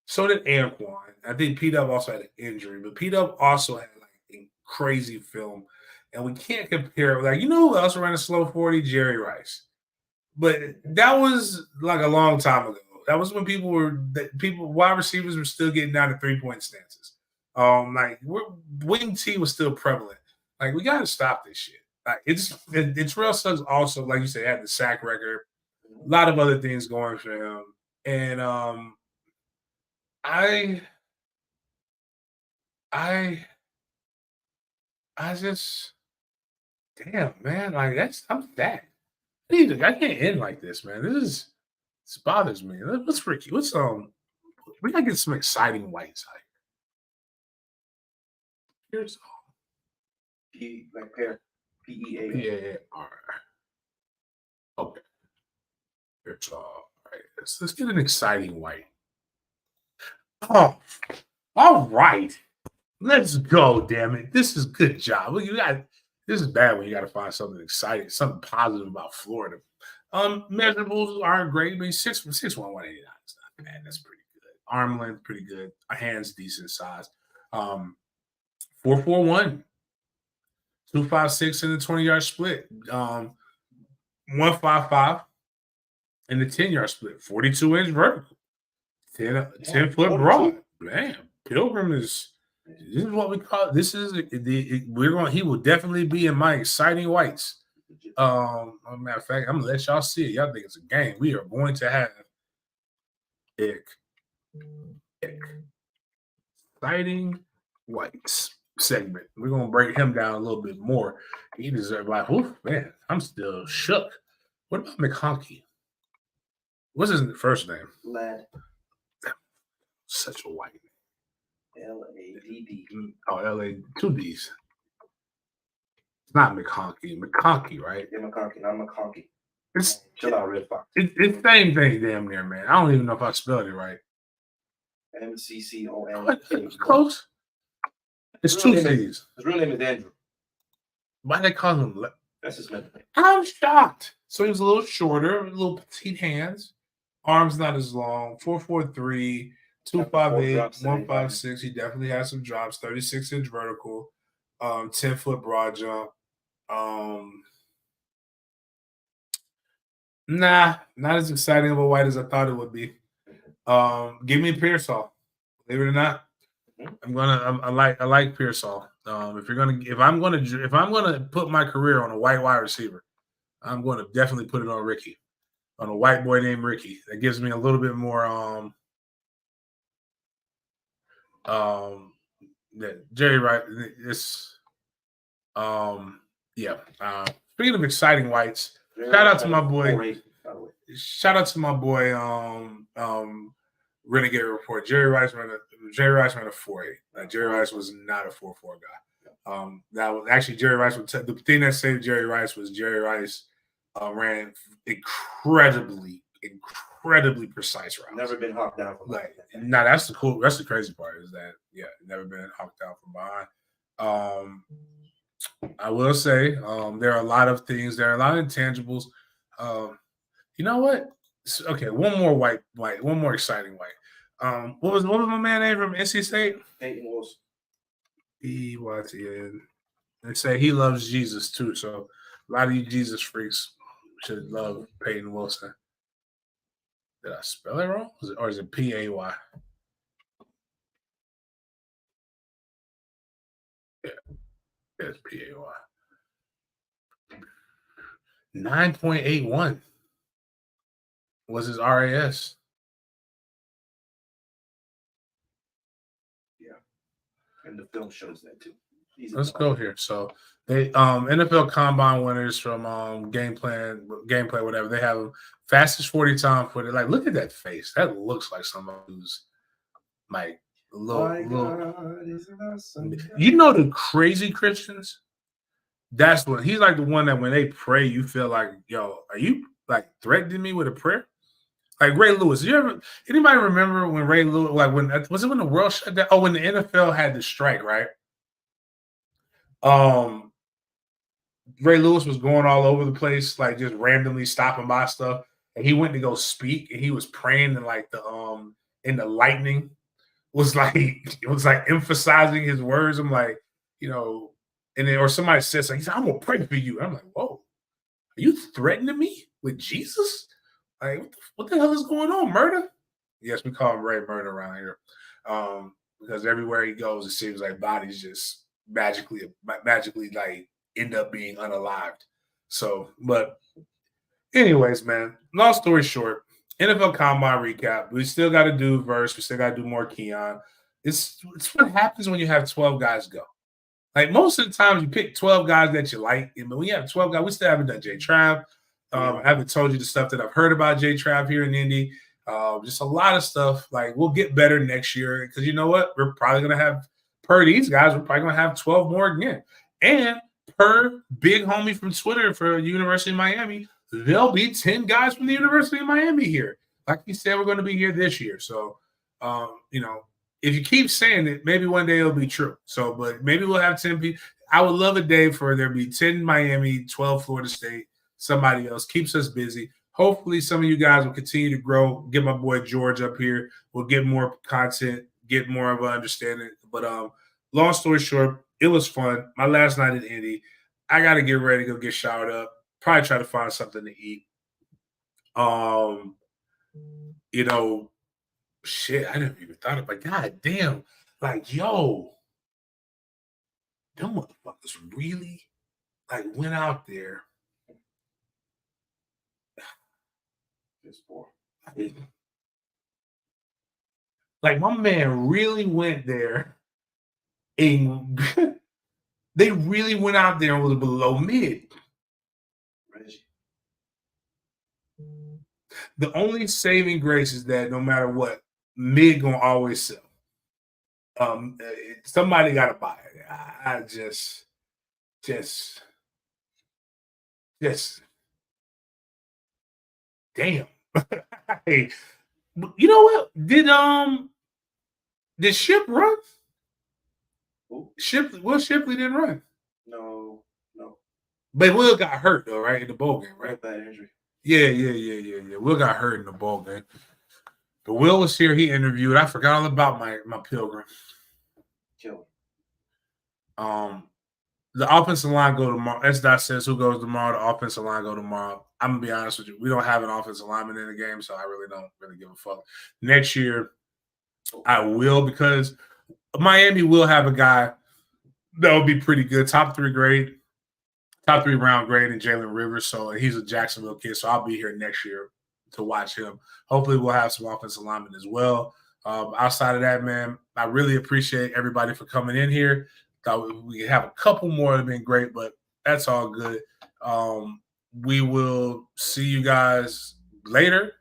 So did Anquan. I think P-Dub also had an injury, but P-Dub also had a crazy film. And we can't compare. Who else ran a slow 40? Jerry Rice. But that was a long time ago. That was when wide receivers were still getting down to 3-point stances. Wing T was still prevalent. We got to stop this shit. It's Terrell Suggs also, like you said, had the sack record, a lot of other things going for him, and I just, damn man, I'm that. I can't end like this, man. This bothers me. What's Ricky? We gotta get some exciting whites out here. Here's PEA. Yeah, all right. Okay. Here's all right. Let's get an exciting white. Oh, all right. Let's go, damn it. This is good job. This is bad when you got to find something exciting, something positive about Florida. Measurables aren't great, but 6'1", 189 is not bad. That's pretty good. Arm length, pretty good. Hands, decent size. 4.41, 2.56 in the 20-yard split. 1.55 in the 10-yard split. 42-inch vertical. 10-foot broad. Bam. Pilgrim this is what we call it. This is he will definitely be in my exciting whites. Matter of fact, I'm gonna let y'all see it. Y'all think it's a game. We are going to have exciting whites segment. We're gonna break him down a little bit more. He deserves like, whoo, man, I'm still shook. What about McConkey? What's his first name? Lad. Such a white name. L-A-D-D. Oh, L-A, 2 D's. It's not McConkey. McConkey, right? Yeah, McConkey, not McConkey. It's Chill out, Red Fox. It's same thing, damn near, man. I don't even know if I spelled it right. M-C-C-O-N. It's close. It's 2 C's. His real name is Andrew. Why they call him? That's his middle name. I'm shocked. So he was a little shorter, a little petite hands, arms not as long, 4'3", 258, 156. He definitely has some drops, 36-inch vertical, 10-foot broad jump. Nah, not as exciting of a white as I thought it would be. Give me Pearsall. Believe it or not, I like Pearsall. If I'm gonna put my career on a white wide receiver, I'm going to definitely put it on Ricky, on a white boy named Ricky. That gives me a little bit more Jerry Rice. Speaking of exciting whites, shout out to my boy. Shout out to my boy. Renegade Report. Jerry Rice ran a 4.8. Jerry Rice was not a 4.4 guy. That was actually Jerry Rice. The thing that saved Jerry Rice was Jerry Rice ran incredibly precise routes. Never been hawked down from behind. That's the crazy part is that never been hawked down from behind. I will say there are a lot of things. There are a lot of intangibles. You know what? Okay, one more exciting white. What was my man name from NC State? Peyton Wilson. EYTN. They say he loves Jesus too, so a lot of you Jesus freaks should love Peyton Wilson. Did I spell it wrong? Or is it P-A-Y? Yeah, it's P-A-Y. 9.81 was his RAS. Yeah, and the film shows that too. Let's go here. So they NFL Combine winners from gameplay, whatever. They have fastest 40 time for it. Like, look at that face. That looks like somebody who's like a little. You know the crazy Christians. That's what he's like. The one that when they pray, you feel like, yo, are you like threatening me with a prayer? Like Ray Lewis. Anybody remember when Ray Lewis? Like when the world shut down? Oh, when the NFL had the strike, right? Ray Lewis was going all over the place, like just randomly stopping by stuff. And he went to go speak, and he was praying, and like the lightning was like it was like emphasizing his words. I'm like, and then or somebody said something. He said, "I'm gonna pray for you." And I'm like, "Whoa, are you threatening me with Jesus? Like, what the hell is going on? Murder?" Yes, we call him Ray Murder around here, because everywhere he goes, it seems like bodies just magically like end up being unalived. So, but anyways, man, long story short, NFL Combine recap. We still got to do verse. We still got to do more Keon. It's what happens when you have 12 guys go. Like most of the times you pick 12 guys that you like, but when you have 12 guys, we still haven't done J Trav. I haven't told you the stuff that I've heard about J Trav here in Indy. Just a lot of stuff. Like we'll get better next year because you know what? We're probably going to have, per these guys, we're probably going to have 12 more again. And per big homie from Twitter for University of Miami, there'll be 10 guys from the University of Miami here. Like he said, we're going to be here this year. So, if you keep saying it, maybe one day it'll be true. So, but maybe we'll have 10 people. I would love a day for there be 10 Miami, 12 Florida State, somebody else. Keeps us busy. Hopefully some of you guys will continue to grow. Get my boy George up here. We'll get more content, get more of an understanding. But long story short, it was fun. My last night in Indy. I got to get ready to go get showered up. Probably try to find something to eat. Shit, I never even thought about. God damn, like, yo, them motherfuckers really like went out there. Like my man really went there and they really went out there and was below mid. The only saving grace is that no matter what, mid gonna always sell. Somebody gotta buy it. I just damn. Hey, you know what? Did Ship run? Will Shipley didn't run. No. But Will got hurt though, right? In the bowl game, right? Bad injury. Yeah. Will got hurt in the ball game. But Will was here. He interviewed. I forgot all about my Pilgrim. Kill. The offensive line go tomorrow. S. Dot says who goes tomorrow. The offensive line go tomorrow. I'm gonna be honest with you. We don't have an offensive lineman in the game, so I really don't give a fuck. Next year, I will, because Miami will have a guy that will be pretty good. Top 3 round grade in Jalen Rivers. So he's a Jacksonville kid. So I'll be here next year to watch him. Hopefully we'll have some offensive linemen as well. Outside of that, man, I really appreciate everybody for coming in here. Thought we could have a couple more that have been great, but that's all good. We will see you guys later.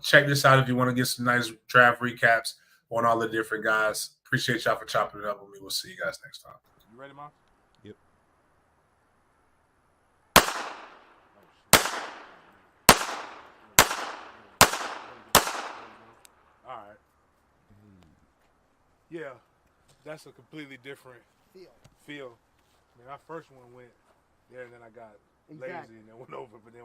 Check this out if you want to get some nice draft recaps on all the different guys. Appreciate y'all for chopping it up with me. We'll see you guys next time. You ready, Mom? Yep. All right. Yeah, that's a completely different feel. I mean, our first one went there, and then I got lazy and then went over, but then